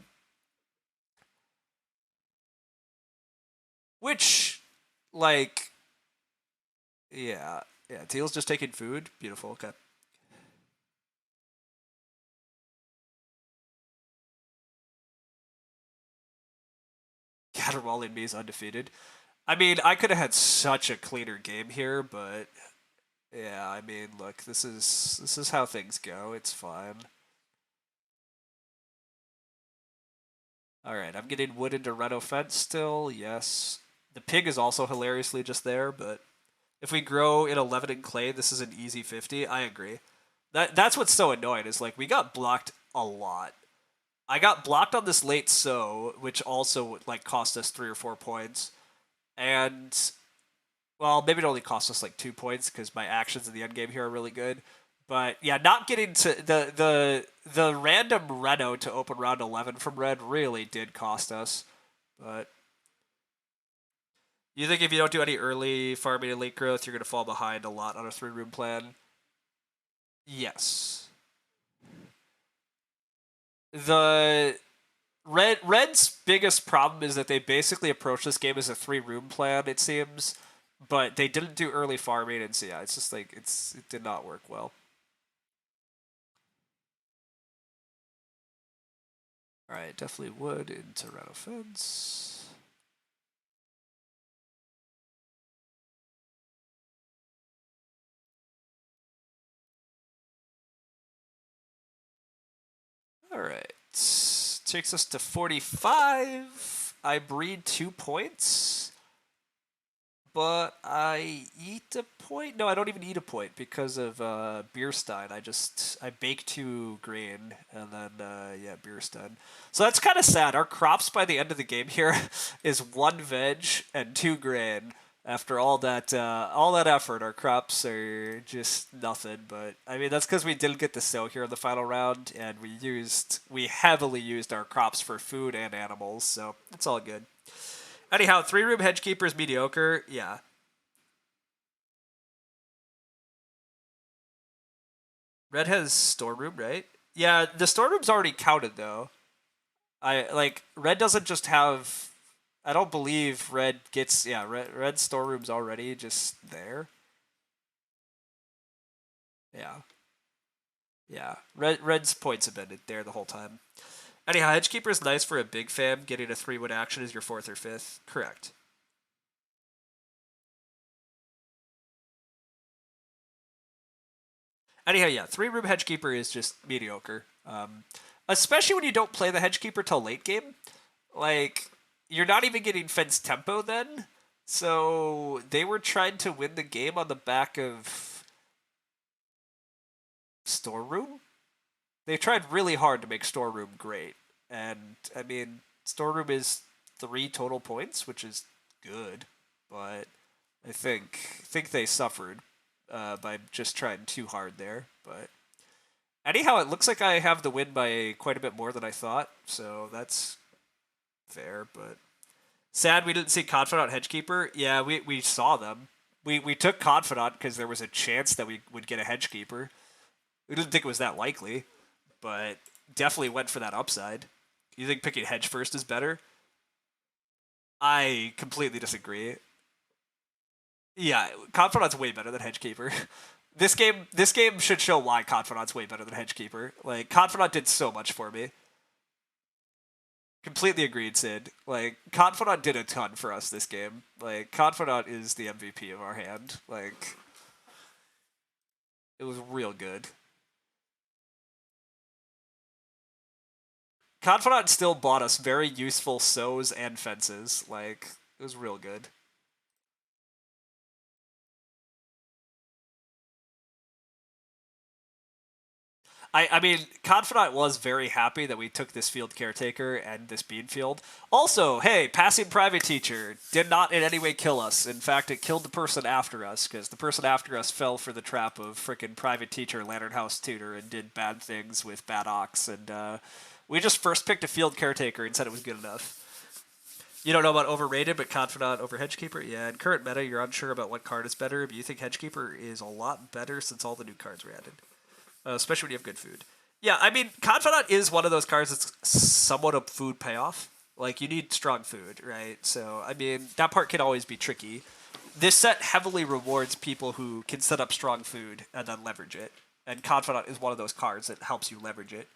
Which, like... Yeah, Teal's just taking food. Beautiful, okay. Caterwall in me is undefeated. I mean, I could have had such a cleaner game here, but... Yeah, I mean, look, this is how things go. It's fine. Alright, I'm getting wood into Reno fence still, yes. The pig is also hilariously just there, but if we grow in 11 in clay, this is an easy 50. I agree. That's what's so annoying, is like, we got blocked a lot. I got blocked on this late sow, which also like cost us 3 or 4 points. And well, maybe it only cost us like 2 points because my actions in the end game here are really good. But yeah, not getting to the random Reno to open round 11 from red really did cost us. But you think if you don't do any early farming and late growth, you're going to fall behind a lot on a 3-room plan? Yes. The Red's biggest problem is that they basically approach this game as a 3-room plan, it seems, but they didn't do early farming, and so yeah, it's just like it did not work well. All right, definitely wood into Reno fence. All right, takes us to 45. I breed 2 points, but I eat a point. No, I don't even eat a point because of Beerstein. I bake 2 grain and then yeah, Beerstein. So that's kind of sad. Our crops by the end of the game here is 1 veg and 2 grain. After all that effort, our crops are just nothing. But I mean, that's because we didn't get to sow here in the final round, and we heavily used our crops for food and animals, so it's all good. Anyhow, 3-room hedgekeeper is mediocre. Yeah. Red has storeroom, right? Yeah, the storeroom's already counted though. Red doesn't just have. I don't believe red gets. Yeah, red storeroom's already just there. Yeah, yeah. Red's points have been there the whole time. Anyhow, hedgekeeper is nice for a big fam. Getting a 3-win action is your 4th or 5th. Correct. Anyhow, yeah, 3-room hedgekeeper is just mediocre. Especially when you don't play the hedgekeeper till late game. Like, you're not even getting fence tempo then. So they were trying to win the game on the back of storeroom. They tried really hard to make storeroom great, and I mean, storeroom is 3 total points, which is good, but I think they suffered by just trying too hard there. But anyhow, it looks like I have the win by quite a bit more than I thought, so that's fair. But sad we didn't see Confidant Hedgekeeper. Yeah, we saw them. We took Confidant because there was a chance that we would get a Hedgekeeper. We didn't think it was that likely, but definitely went for that upside. You think picking Hedge first is better? I completely disagree. Yeah, Confidant's way better than Hedgekeeper. This game should show why Confidant's way better than Hedgekeeper. Like, Confidant did so much for me. Completely agreed, Sid. Like, Confidant did a ton for us this game. Like, Confidant is the MVP of our hand. Like, it was real good. Confidant still bought us very useful sows and fences. Like, it was real good. I mean, Confidant was very happy that we took this field caretaker and this bean field. Also, hey, passing private teacher did not in any way kill us. In fact, it killed the person after us, because the person after us fell for the trap of frickin' private teacher, Lantern House tutor, and did bad things with bad ox. And we just first picked a field caretaker and said it was good enough. You don't know about overrated, but confidant over hedgekeeper. Yeah, in current meta, you're unsure about what card is better, but you think hedgekeeper is a lot better since all the new cards were added, especially when you have good food. Yeah, I mean, confidant is one of those cards that's somewhat a food payoff. Like, you need strong food, right? So, I mean, that part can always be tricky. This set heavily rewards people who can set up strong food and then leverage it. And confidant is one of those cards that helps you leverage it.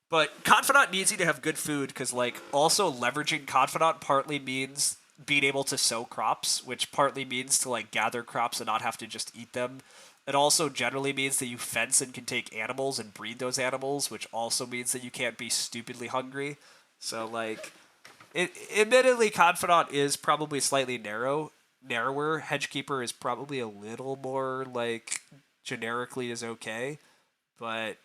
But Confidant needs you to have good food because, like, also leveraging Confidant partly means being able to sow crops, which partly means to, like, gather crops and not have to just eat them. It also generally means that you fence and can take animals and breed those animals, which also means that you can't be stupidly hungry. So, like, admittedly, Confidant is probably slightly narrower. Hedgekeeper is probably a little more, like, generically is okay. But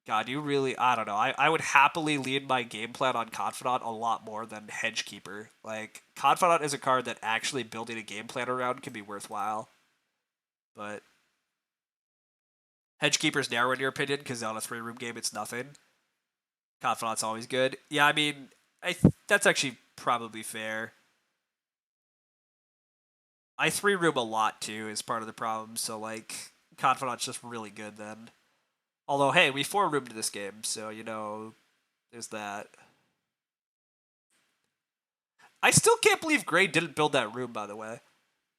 God, you really, I don't know. I would happily lead my game plan on Confidant a lot more than Hedgekeeper. Like, Confidant is a card that actually building a game plan around can be worthwhile. But Hedgekeeper's narrow in your opinion because on a 3-room game it's nothing. Confidant's always good. Yeah, I mean, that's actually probably fair. I 3-room a lot too is part of the problem, so, like, Confidant's just really good then. Although, hey, we 4-roomed this game, so, you know, there's that. I still can't believe Gray didn't build that room, by the way.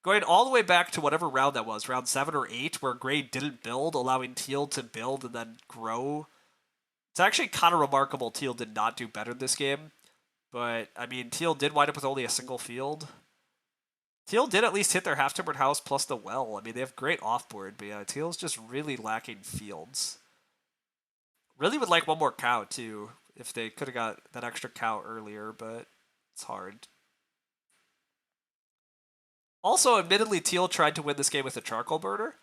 Going all the way back to whatever round that was, round 7 or 8, where Gray didn't build, allowing Teal to build and then grow. It's actually kind of remarkable Teal did not do better this game. But, I mean, Teal did wind up with only a single field. Teal did at least hit their half-timbered house plus the well. I mean, they have great off-board, but yeah, Teal's just really lacking fields. Really would like one more cow, too, if they could have got that extra cow earlier, but it's hard. Also, admittedly, Teal tried to win this game with a charcoal burner.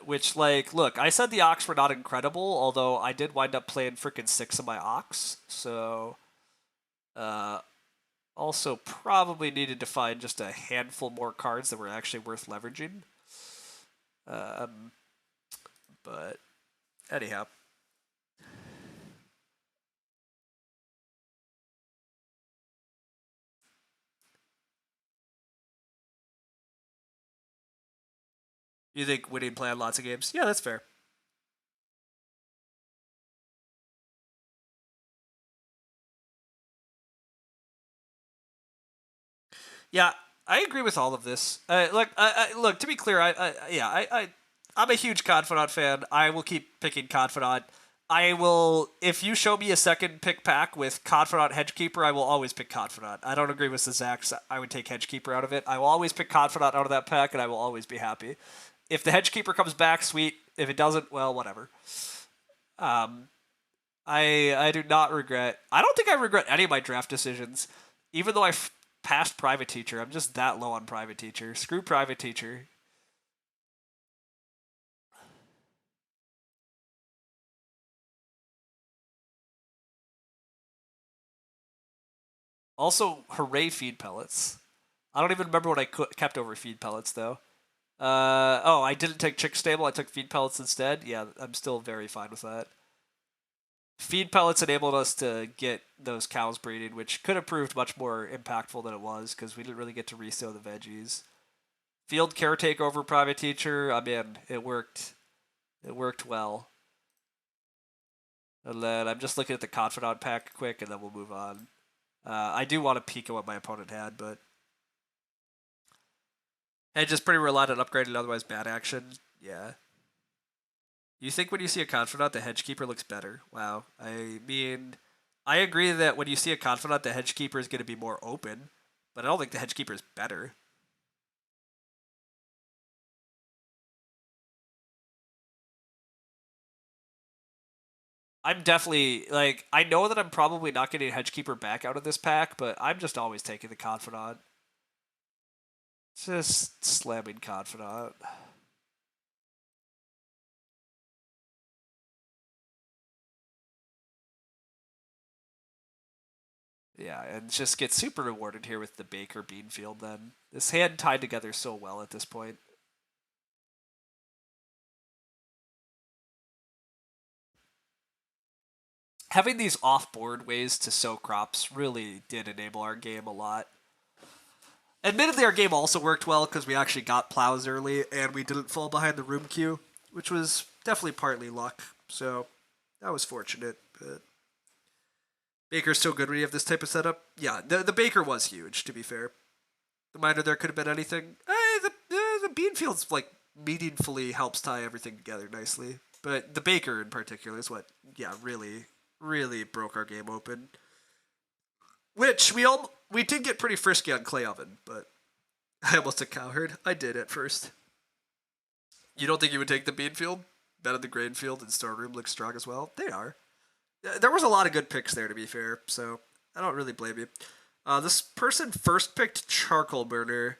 Which, like, look, I said the Ox were not incredible, although I did wind up playing freaking 6 of my Ox, so, Also, probably needed to find just a handful more cards that were actually worth leveraging. Um, but anyhow. You think winning plan lots of games? Yeah, that's fair. Yeah, I agree with all of this. Look. To be clear, I'm a huge Confidant fan. I will keep picking Confidant. I will. If you show me a second pick pack with Confidant Hedgekeeper, I will always pick Confidant. I don't agree with the Zax. I would take Hedgekeeper out of it. I will always pick Confidant out of that pack, and I will always be happy. If the Hedgekeeper comes back, sweet. If it doesn't, well, whatever. Um, I do not regret. I don't think I regret any of my draft decisions, even though I passed private teacher. I'm just that low on private teacher. Screw private teacher. Also, hooray feed pellets. I don't even remember what I kept over feed pellets though. Oh, I didn't take chick stable. I took feed pellets instead. Yeah, I'm still very fine with that. Feed pellets enabled us to get those cows breeding, which could have proved much more impactful than it was because we didn't really get to resow the veggies. Field caretaker over private teacher. I mean, it worked. It worked well. And then I'm just looking at the confidant pack quick, and then we'll move on. I do want to peek at what my opponent had, but and just pretty reliant on upgrading, otherwise bad action. Yeah. You think when you see a confidant, the hedgekeeper looks better? Wow. I mean, I agree that when you see a confidant, the hedgekeeper is going to be more open, but I don't think the hedgekeeper is better. I'm definitely like I know that I'm probably not getting a hedgekeeper back out of this pack, but I'm just always taking the confidant. Just slamming confidant. Yeah, and just get super rewarded here with the Baker Beanfield then. This hand tied together so well at this point. Having these off-board ways to sow crops really did enable our game a lot. Admittedly, our game also worked well because we actually got plows early and we didn't fall behind the room queue, which was definitely partly luck. So that was fortunate, but Baker's so good when you have this type of setup. Yeah, the Baker was huge, to be fair. The minor there could have been anything. The Beanfield's like meaningfully helps tie everything together nicely. But the Baker in particular is what, yeah, really, really broke our game open. Which we did get pretty frisky on Clay Oven, but I almost took Cowherd. I did at first. You don't think you would take the Beanfield? Bet on the Grainfield and Storeroom looks strong as well. They are. There was a lot of good picks there, to be fair, so I don't really blame you. This person first picked Charcoal Burner.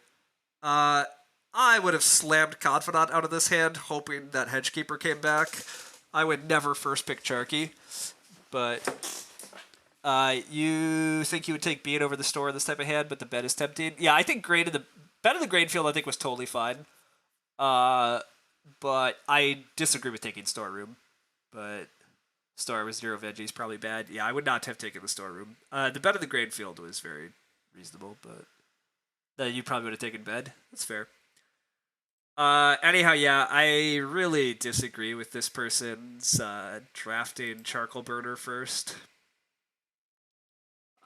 I would have slammed Confidant out of this hand, hoping that Hedgekeeper came back. I would never first pick Charky, but you think you would take Bean over the store in this type of hand, but the bet is tempting. Yeah, I think bet of the Grainfield I think was totally fine. But I disagree with taking Storeroom. But Store with 0 veggies probably bad. Yeah, I would not have taken the Storeroom. The bet of the Grainfield was very reasonable, but you probably would have taken bed. That's fair. Anyhow, yeah, I really disagree with this person's drafting Charcoal Burner first.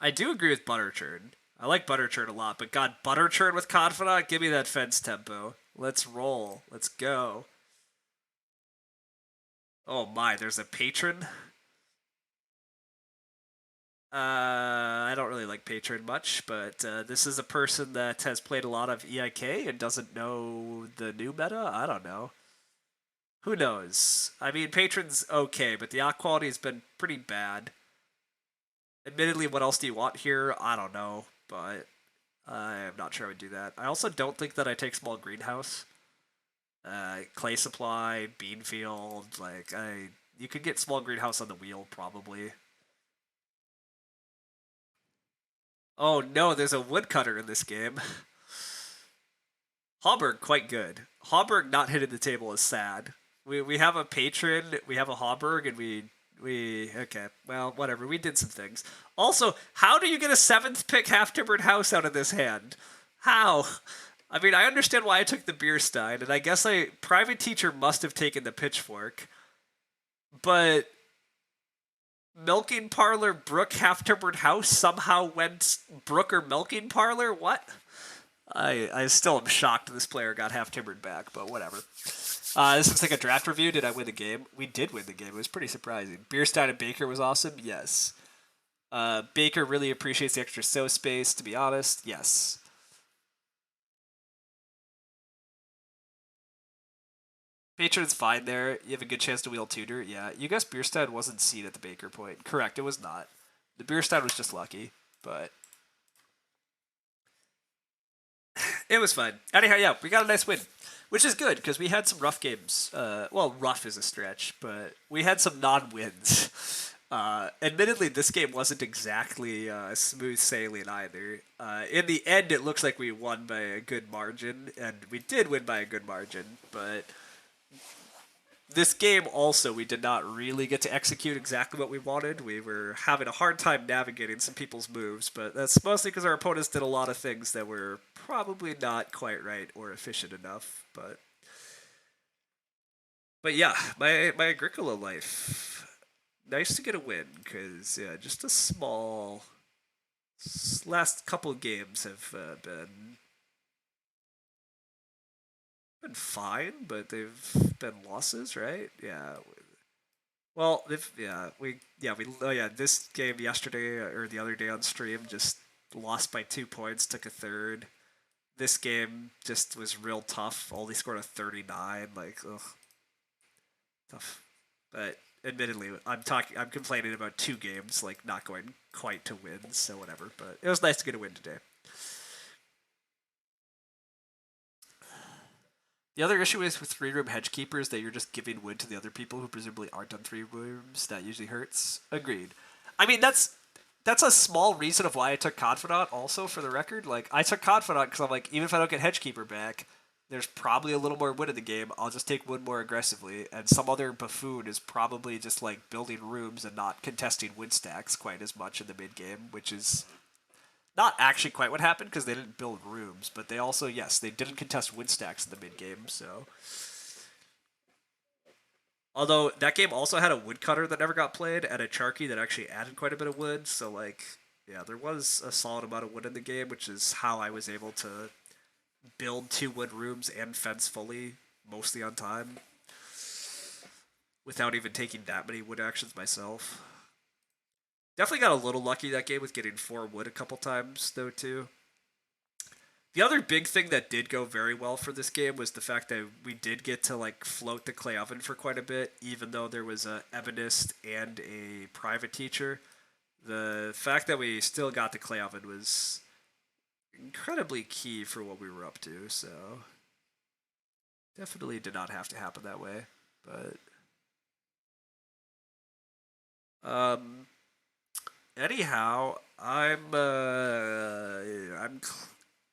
I do agree with Butter Churn. I like Butter Churn a lot, but God, Butter Churn with Confidant, give me that fence tempo. Let's roll. Let's go. Oh my, there's a patron. I don't really like Patron much, but this is a person that has played a lot of EIK and doesn't know the new meta. I don't know. Who knows? I mean, Patron's okay, but the yacht quality has been pretty bad. Admittedly, what else do you want here? I don't know, but I'm not sure I would do that. I also don't think that I take small greenhouse. Clay supply, bean field, you could get small greenhouse on the wheel probably. Oh no, there's a woodcutter in this game. Hauberg, quite good. Hauberg not hitting the table is sad. We have a patron, we have a Hauberg, and we okay. Well, whatever. We did some things. Also, how do you get a seventh pick half timbered house out of this hand? How? I mean, I understand why I took the beer stein, and I guess I private teacher must have taken the pitchfork, but milking parlor Brook half timbered house somehow went Brook or milking parlor. What? I still am shocked this player got half timbered back, but whatever. This looks like a draft review. Did I win the game? We did win the game. It was pretty surprising. Bierstein and Baker was awesome. Yes. Baker really appreciates the extra so space. To be honest, yes. Patron's fine there. You have a good chance to wheel tutor. Yeah. You guess Bierstein wasn't seen at the Baker point. Correct. It was not. The Bierstein was just lucky, but it was fine. Anyhow, yeah, we got a nice win, which is good because we had some rough games. Well, rough is a stretch, but we had some non-wins. Admittedly, this game wasn't exactly smooth sailing either. In the end, it looks like we won by a good margin, and we did win by a good margin, but this game also we did not really get to execute exactly what we wanted. We were having a hard time navigating some people's moves, but that's mostly because our opponents did a lot of things that were probably not quite right or efficient enough. But yeah, my Agricola life, nice to get a win because yeah, just a small last couple of games have been fine, but they've been losses, right? Yeah. Well, if we oh yeah, this game yesterday or the other day on stream just lost by 2 points, took a third. This game just was real tough. Only scored a 39. Like, ugh, tough. But admittedly, I'm complaining about 2 games, like not going quite to wins, so whatever. But it was nice to get a win today. The other issue is with 3-room hedge keepers that you're just giving wood to the other people who presumably aren't on 3 rooms. That usually hurts. Agreed. I mean, that's a small reason of why I took Confidant. Also, for the record, like I took Confidant because I'm like, even if I don't get hedge keeper back, there's probably a little more wood in the game. I'll just take wood more aggressively, and some other buffoon is probably just like building rooms and not contesting wood stacks quite as much in the mid game, which is not actually quite what happened because they didn't build rooms, but they also, yes, they didn't contest win stacks in the mid game. So, although that game also had a woodcutter that never got played and a Charky that actually added quite a bit of wood. So like, yeah, there was a solid amount of wood in the game, which is how I was able to build 2 wood rooms and fence fully mostly on time without even taking that many wood actions myself. Definitely got a little lucky that game with getting 4 wood a couple times though too. The other big thing that did go very well for this game was the fact that we did get to like float the clay oven for quite a bit, even though there was a ebonist and a private teacher. The fact that we still got the clay oven was incredibly key for what we were up to. So definitely did not have to happen that way, but um, anyhow, I'm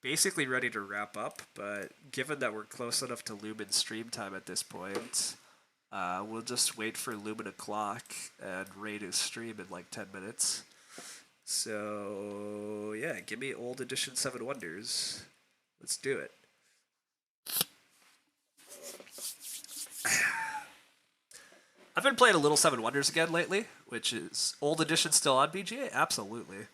basically ready to wrap up, but given that we're close enough to Lumen stream time at this point, we'll just wait for Lumen o'clock and raid his stream in like 10 minutes. So, yeah, give me old edition 7 Wonders. Let's do it. I've been playing a little 7 Wonders again lately, which is old edition still on BGA? Absolutely.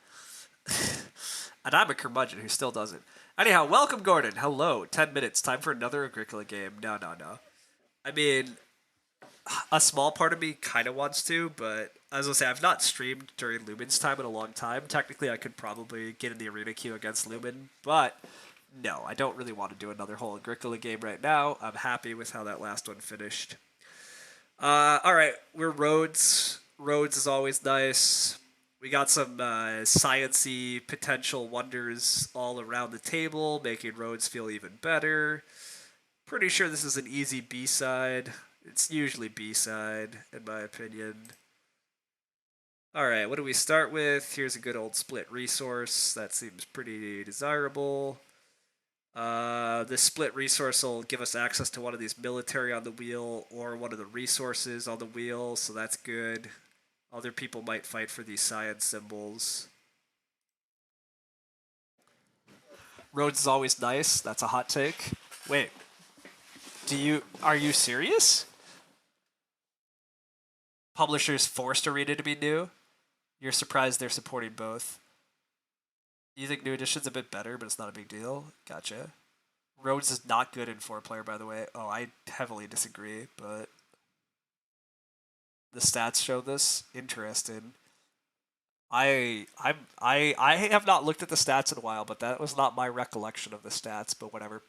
And I'm a curmudgeon who still does it. Anyhow, welcome, Gordon. Hello. 10 minutes. Time for another Agricola game. No. I mean, a small part of me kind of wants to, but as I say, I've not streamed during Lumen's time in a long time. Technically, I could probably get in the arena queue against Lumen, but no, I don't really want to do another whole Agricola game right now. I'm happy with how that last one finished. All right, we're Rhodes. Rhodes is always nice. We got some science-y potential wonders all around the table, making Rhodes feel even better. Pretty sure this is an easy B-side. It's usually B-side, in my opinion. All right, what do we start with? Here's a good old split resource. That seems pretty desirable. This split resource will give us access to one of these military on the wheel or one of the resources on the wheel, so that's good. Other people might fight for these science symbols. Rhodes is always nice. That's a hot take. Wait, are you serious? Publishers forced Arena to be new? You're surprised they're supporting both. You think new edition's a bit better, but it's not a big deal? Gotcha. Rhodes is not good in 4-player, by the way. Oh, I heavily disagree, but the stats show this. Interesting. I have not looked at the stats in a while, but that was not my recollection of the stats. But whatever.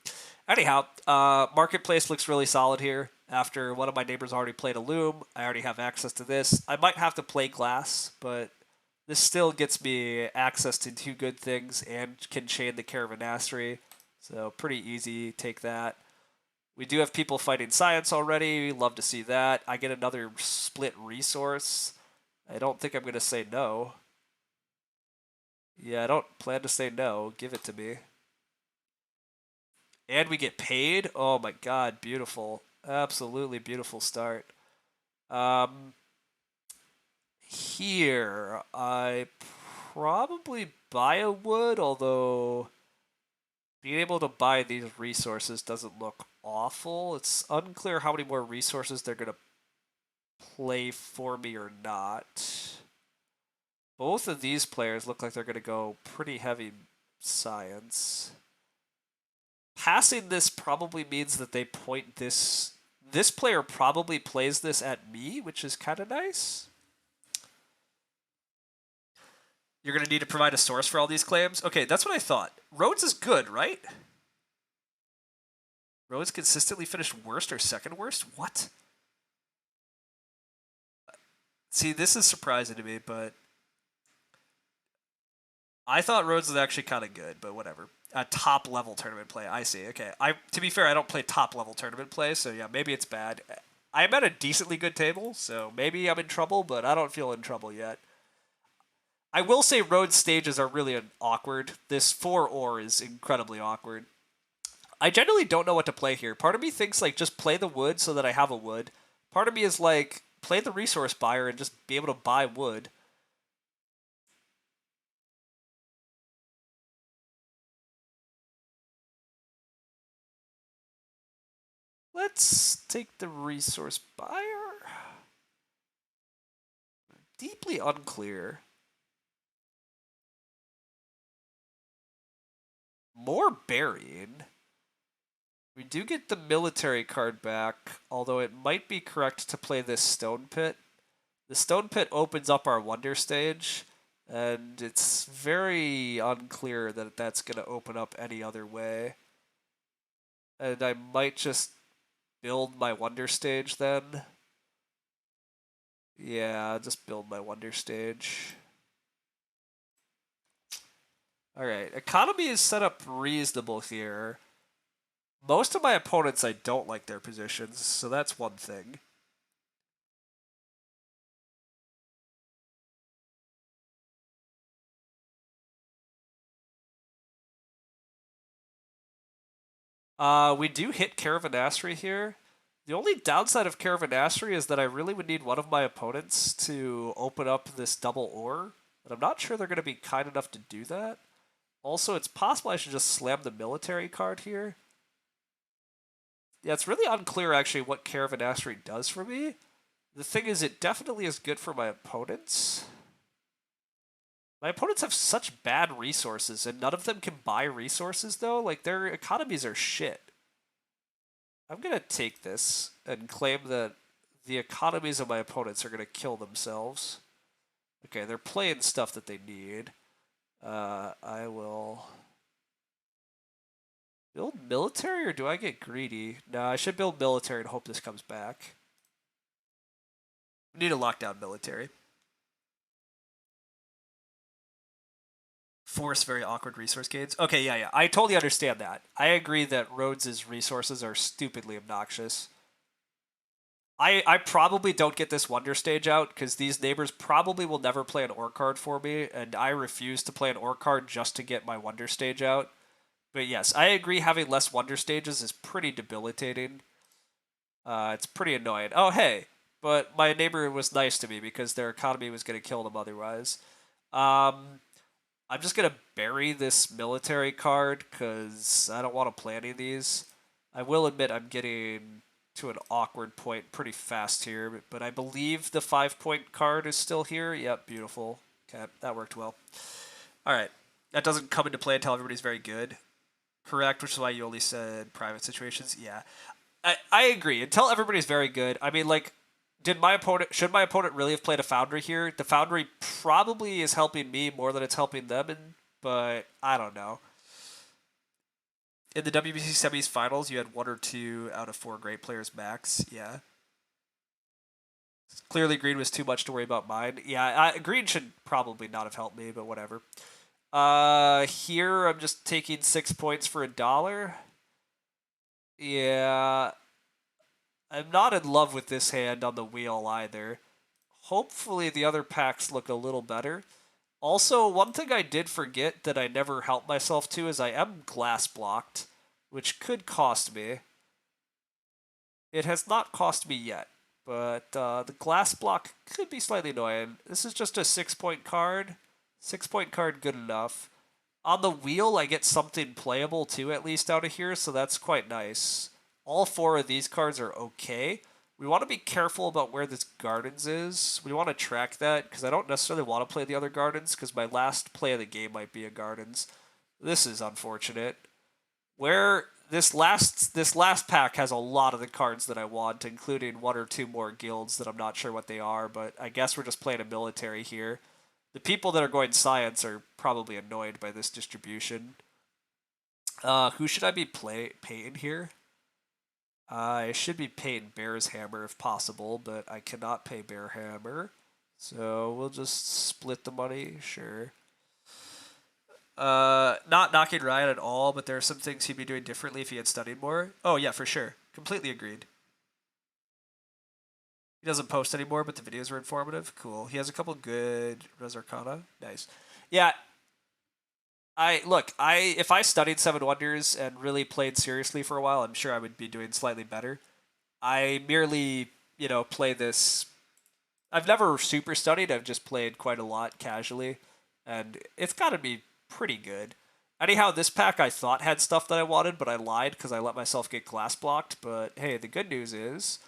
Anyhow, marketplace looks really solid here. After one of my neighbors already played a loom, I already have access to this. I might have to play glass, but this still gets me access to two good things and can chain the Caravanassery. So pretty easy. Take that. We do have people fighting science already. Love to see that. I get another split resource. I don't think I'm going to say no. Yeah, I don't plan to say no. Give it to me. And we get paid? Oh my god, beautiful. Absolutely beautiful start. Um, Here, I probably buy a wood, although being able to buy these resources doesn't look awful. It's unclear how many more resources they're going to play for me or not. Both of these players look like they're going to go pretty heavy science. Passing this probably means that they point this. This player probably plays this at me, which is kind of nice. You're going to need to provide a source for all these claims? Okay, that's what I thought. Rhodes is good, right? Rhodes consistently finished worst or second worst? What? See, this is surprising to me, but I thought Rhodes was actually kind of good, but whatever. A top level tournament play. I see. Okay. To be fair, I don't play top level tournament play, so yeah, maybe it's bad. I'm at a decently good table, so maybe I'm in trouble, but I don't feel in trouble yet. I will say Rhodes stages are really awkward. This 4 ore is incredibly awkward. I generally don't know what to play here. Part of me thinks like just play the wood so that I have a wood. Part of me is like play the resource buyer and just be able to buy wood. Let's take the resource buyer. Deeply unclear. More burying. We do get the military card back, although it might be correct to play this stone pit. The stone pit opens up our wonder stage, and it's very unclear that that's going to open up any other way. And I might just build my wonder stage then. Yeah, just build my wonder stage. Alright, economy is set up reasonable here. Most of my opponents, I don't like their positions, so that's one thing. We do hit Caravanassery here. The only downside of Caravanassery is that I really would need one of my opponents to open up this double ore, but I'm not sure they're going to be kind enough to do that. Also, it's possible I should just slam the military card here. Yeah, it's really unclear actually what Caravanassery does for me. The thing is, it definitely is good for my opponents. My opponents have such bad resources, and none of them can buy resources, though. Like, their economies are shit. I'm going to take this and claim that the economies of my opponents are going to kill themselves. Okay, they're playing stuff that they need. I will build military, or do I get greedy? No, I should build military and hope this comes back. We need to lock down military. Force very awkward resource gains. Okay, yeah. I totally understand that. I agree that Rhodes' resources are stupidly obnoxious. I probably don't get this Wonder Stage out because these neighbors probably will never play an Ore card for me, and I refuse to play an Ore card just to get my Wonder Stage out. But yes, I agree having less Wonder Stages is pretty debilitating. It's pretty annoying. Oh, hey, but my neighbor was nice to me because their economy was going to kill them otherwise. Um, I'm just going to bury this military card because I don't want to play any of these. I will admit I'm getting to an awkward point pretty fast here, but I believe the 5-point card is still here. Yep, beautiful. Okay, that worked well. All right, that doesn't come into play until everybody's very good. Correct, which is why you only said private situations. Yeah, I agree. Until everybody's very good. I mean, like, should my opponent really have played a Foundry here? The Foundry probably is helping me more than it's helping them, but I don't know. In the WBC semis finals, you had 1 or 2 out of 4 great players max. Yeah. Clearly, green was too much to worry about mine. Yeah, green should probably not have helped me, but whatever. Here I'm just taking 6 points for $1. Yeah, I'm not in love with this hand on the wheel either. Hopefully the other packs look a little better. Also, one thing I did forget that I never helped myself to is I am glass blocked, which could cost me. It has not cost me yet, but the glass block could be slightly annoying. This is just a 6-point card. 6-point card, good enough. On the wheel, I get something playable too, at least out of here, so that's quite nice. All 4 of these cards are okay. We want to be careful about where this Gardens is. We want to track that, because I don't necessarily want to play the other Gardens, because my last play of the game might be a Gardens. This is unfortunate. Where this last pack has a lot of the cards that I want, including 1 or 2 more guilds that I'm not sure what they are, but I guess we're just playing a military here. The people that are going science are probably annoyed by this distribution. Who should I be paying here? I should be paying Bear's Hammer if possible, but I cannot pay Bear Hammer. So we'll just split the money, sure. Not knocking Ryan at all, but there are some things he'd be doing differently if he had studied more. Oh yeah, for sure. Completely agreed. He doesn't post anymore, but the videos were informative. Cool. He has a couple good Res Arcana. Nice. Yeah. If I studied Seven Wonders and really played seriously for a while, I'm sure I would be doing slightly better. I merely, play this. I've never super studied. I've just played quite a lot casually, and it's got to be pretty good. Anyhow, this pack I thought had stuff that I wanted, but I lied because I let myself get glass blocked. But hey, the good news is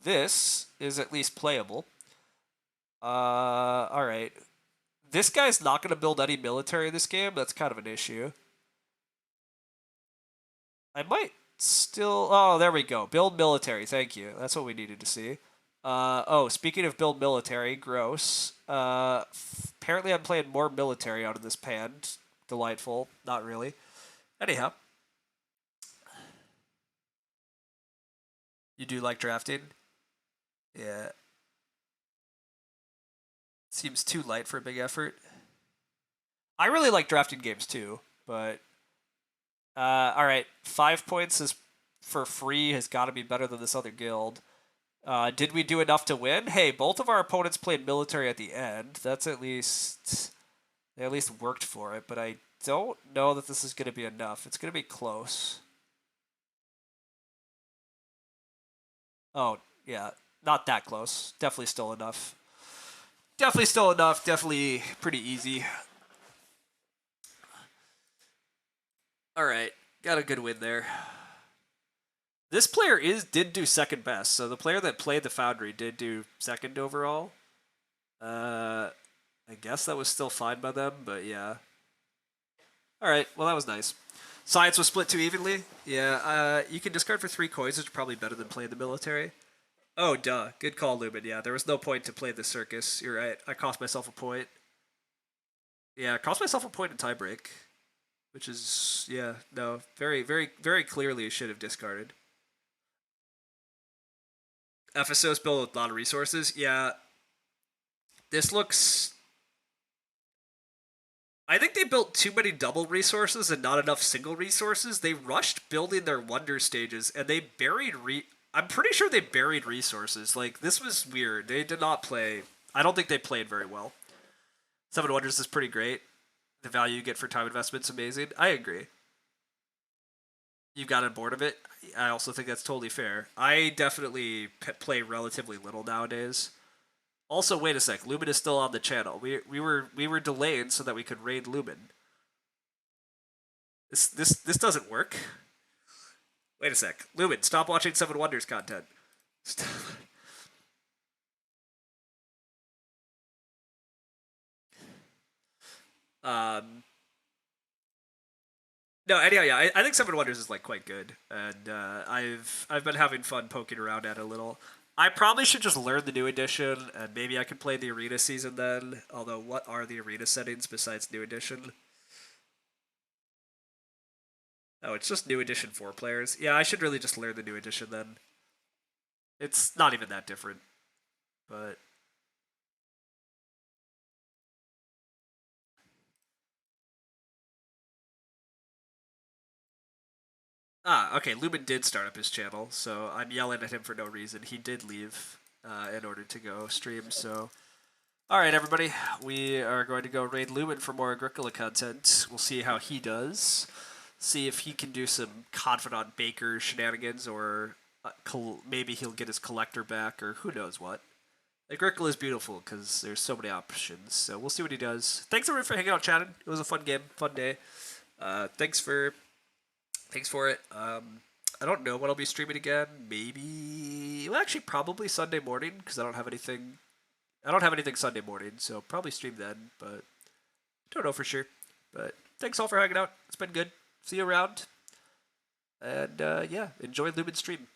this is at least playable. All right. This guy's not going to build any military this game. That's kind of an issue. I might still... Oh, there we go. Build military. Thank you. That's what we needed to see. Speaking of build military, gross. Apparently I'm playing more military out of this pan. Delightful. Not really. Anyhow. You do like drafting? Yeah. Seems too light for a big effort. I really like drafting games too, but all right, 5 points is for free has got to be better than this other guild. Did we do enough to win? Hey, both of our opponents played military at the end. That's at least they at least worked for it, but I don't know that this is going to be enough. It's going to be close. Oh, yeah, not that close. Definitely still enough. Definitely still enough. Definitely pretty easy. All right, got a good win there. This player did do second best, so the player that played the Foundry did do second overall. I guess that was still fine by them, but yeah. All right, well that was nice. Science was split too evenly. Yeah, you can discard for 3 coins, which is probably better than playing the military. Oh, duh. Good call, Lumen. Yeah, there was no point to play the circus. You're right. I cost myself a point. Yeah, cost myself a point in tiebreak, which is no, very, very, very clearly should have discarded. FSOs built with a lot of resources. Yeah, this looks. I think they built too many double resources and not enough single resources. They rushed building their wonder stages and they buried I'm pretty sure they buried resources. Like, this was weird. They did not play. I don't think they played very well. Seven Wonders is pretty great. The value you get for time investment's amazing. I agree. You got on board of it. I also think that's totally fair. I definitely play relatively little nowadays. Also, wait a sec. Lumen is still on the channel. We were delayed so that we could raid Lumen. This doesn't work. Wait a sec. Lumen, stop watching Seven Wonders content. Stop. Um. No, anyhow, yeah, I think Seven Wonders is like quite good, and I've been having fun poking around at it a little. I probably should just learn the new edition, and maybe I can play the arena season then. Although, what are the arena settings besides new edition? Oh, it's just new edition 4 players. Yeah, I should really just learn the new edition then. It's not even that different, but okay. Lumen did start up his channel, so I'm yelling at him for no reason. He did leave in order to go stream. So, all right, everybody, we are going to go raid Lumen for more Agricola content. We'll see how he does. See if he can do some confidant baker shenanigans, or maybe he'll get his collector back, or who knows what. Agricola is beautiful because there's so many options. So we'll see what he does. Thanks everyone for hanging out, chatting. It was a fun game, fun day. Thanks for it. I don't know when I'll be streaming again. Maybe, well, actually, probably Sunday morning because I don't have anything. I don't have anything Sunday morning, so probably stream then. But don't know for sure. But thanks all for hanging out. It's been good. See you around. And yeah, enjoy Lumen stream.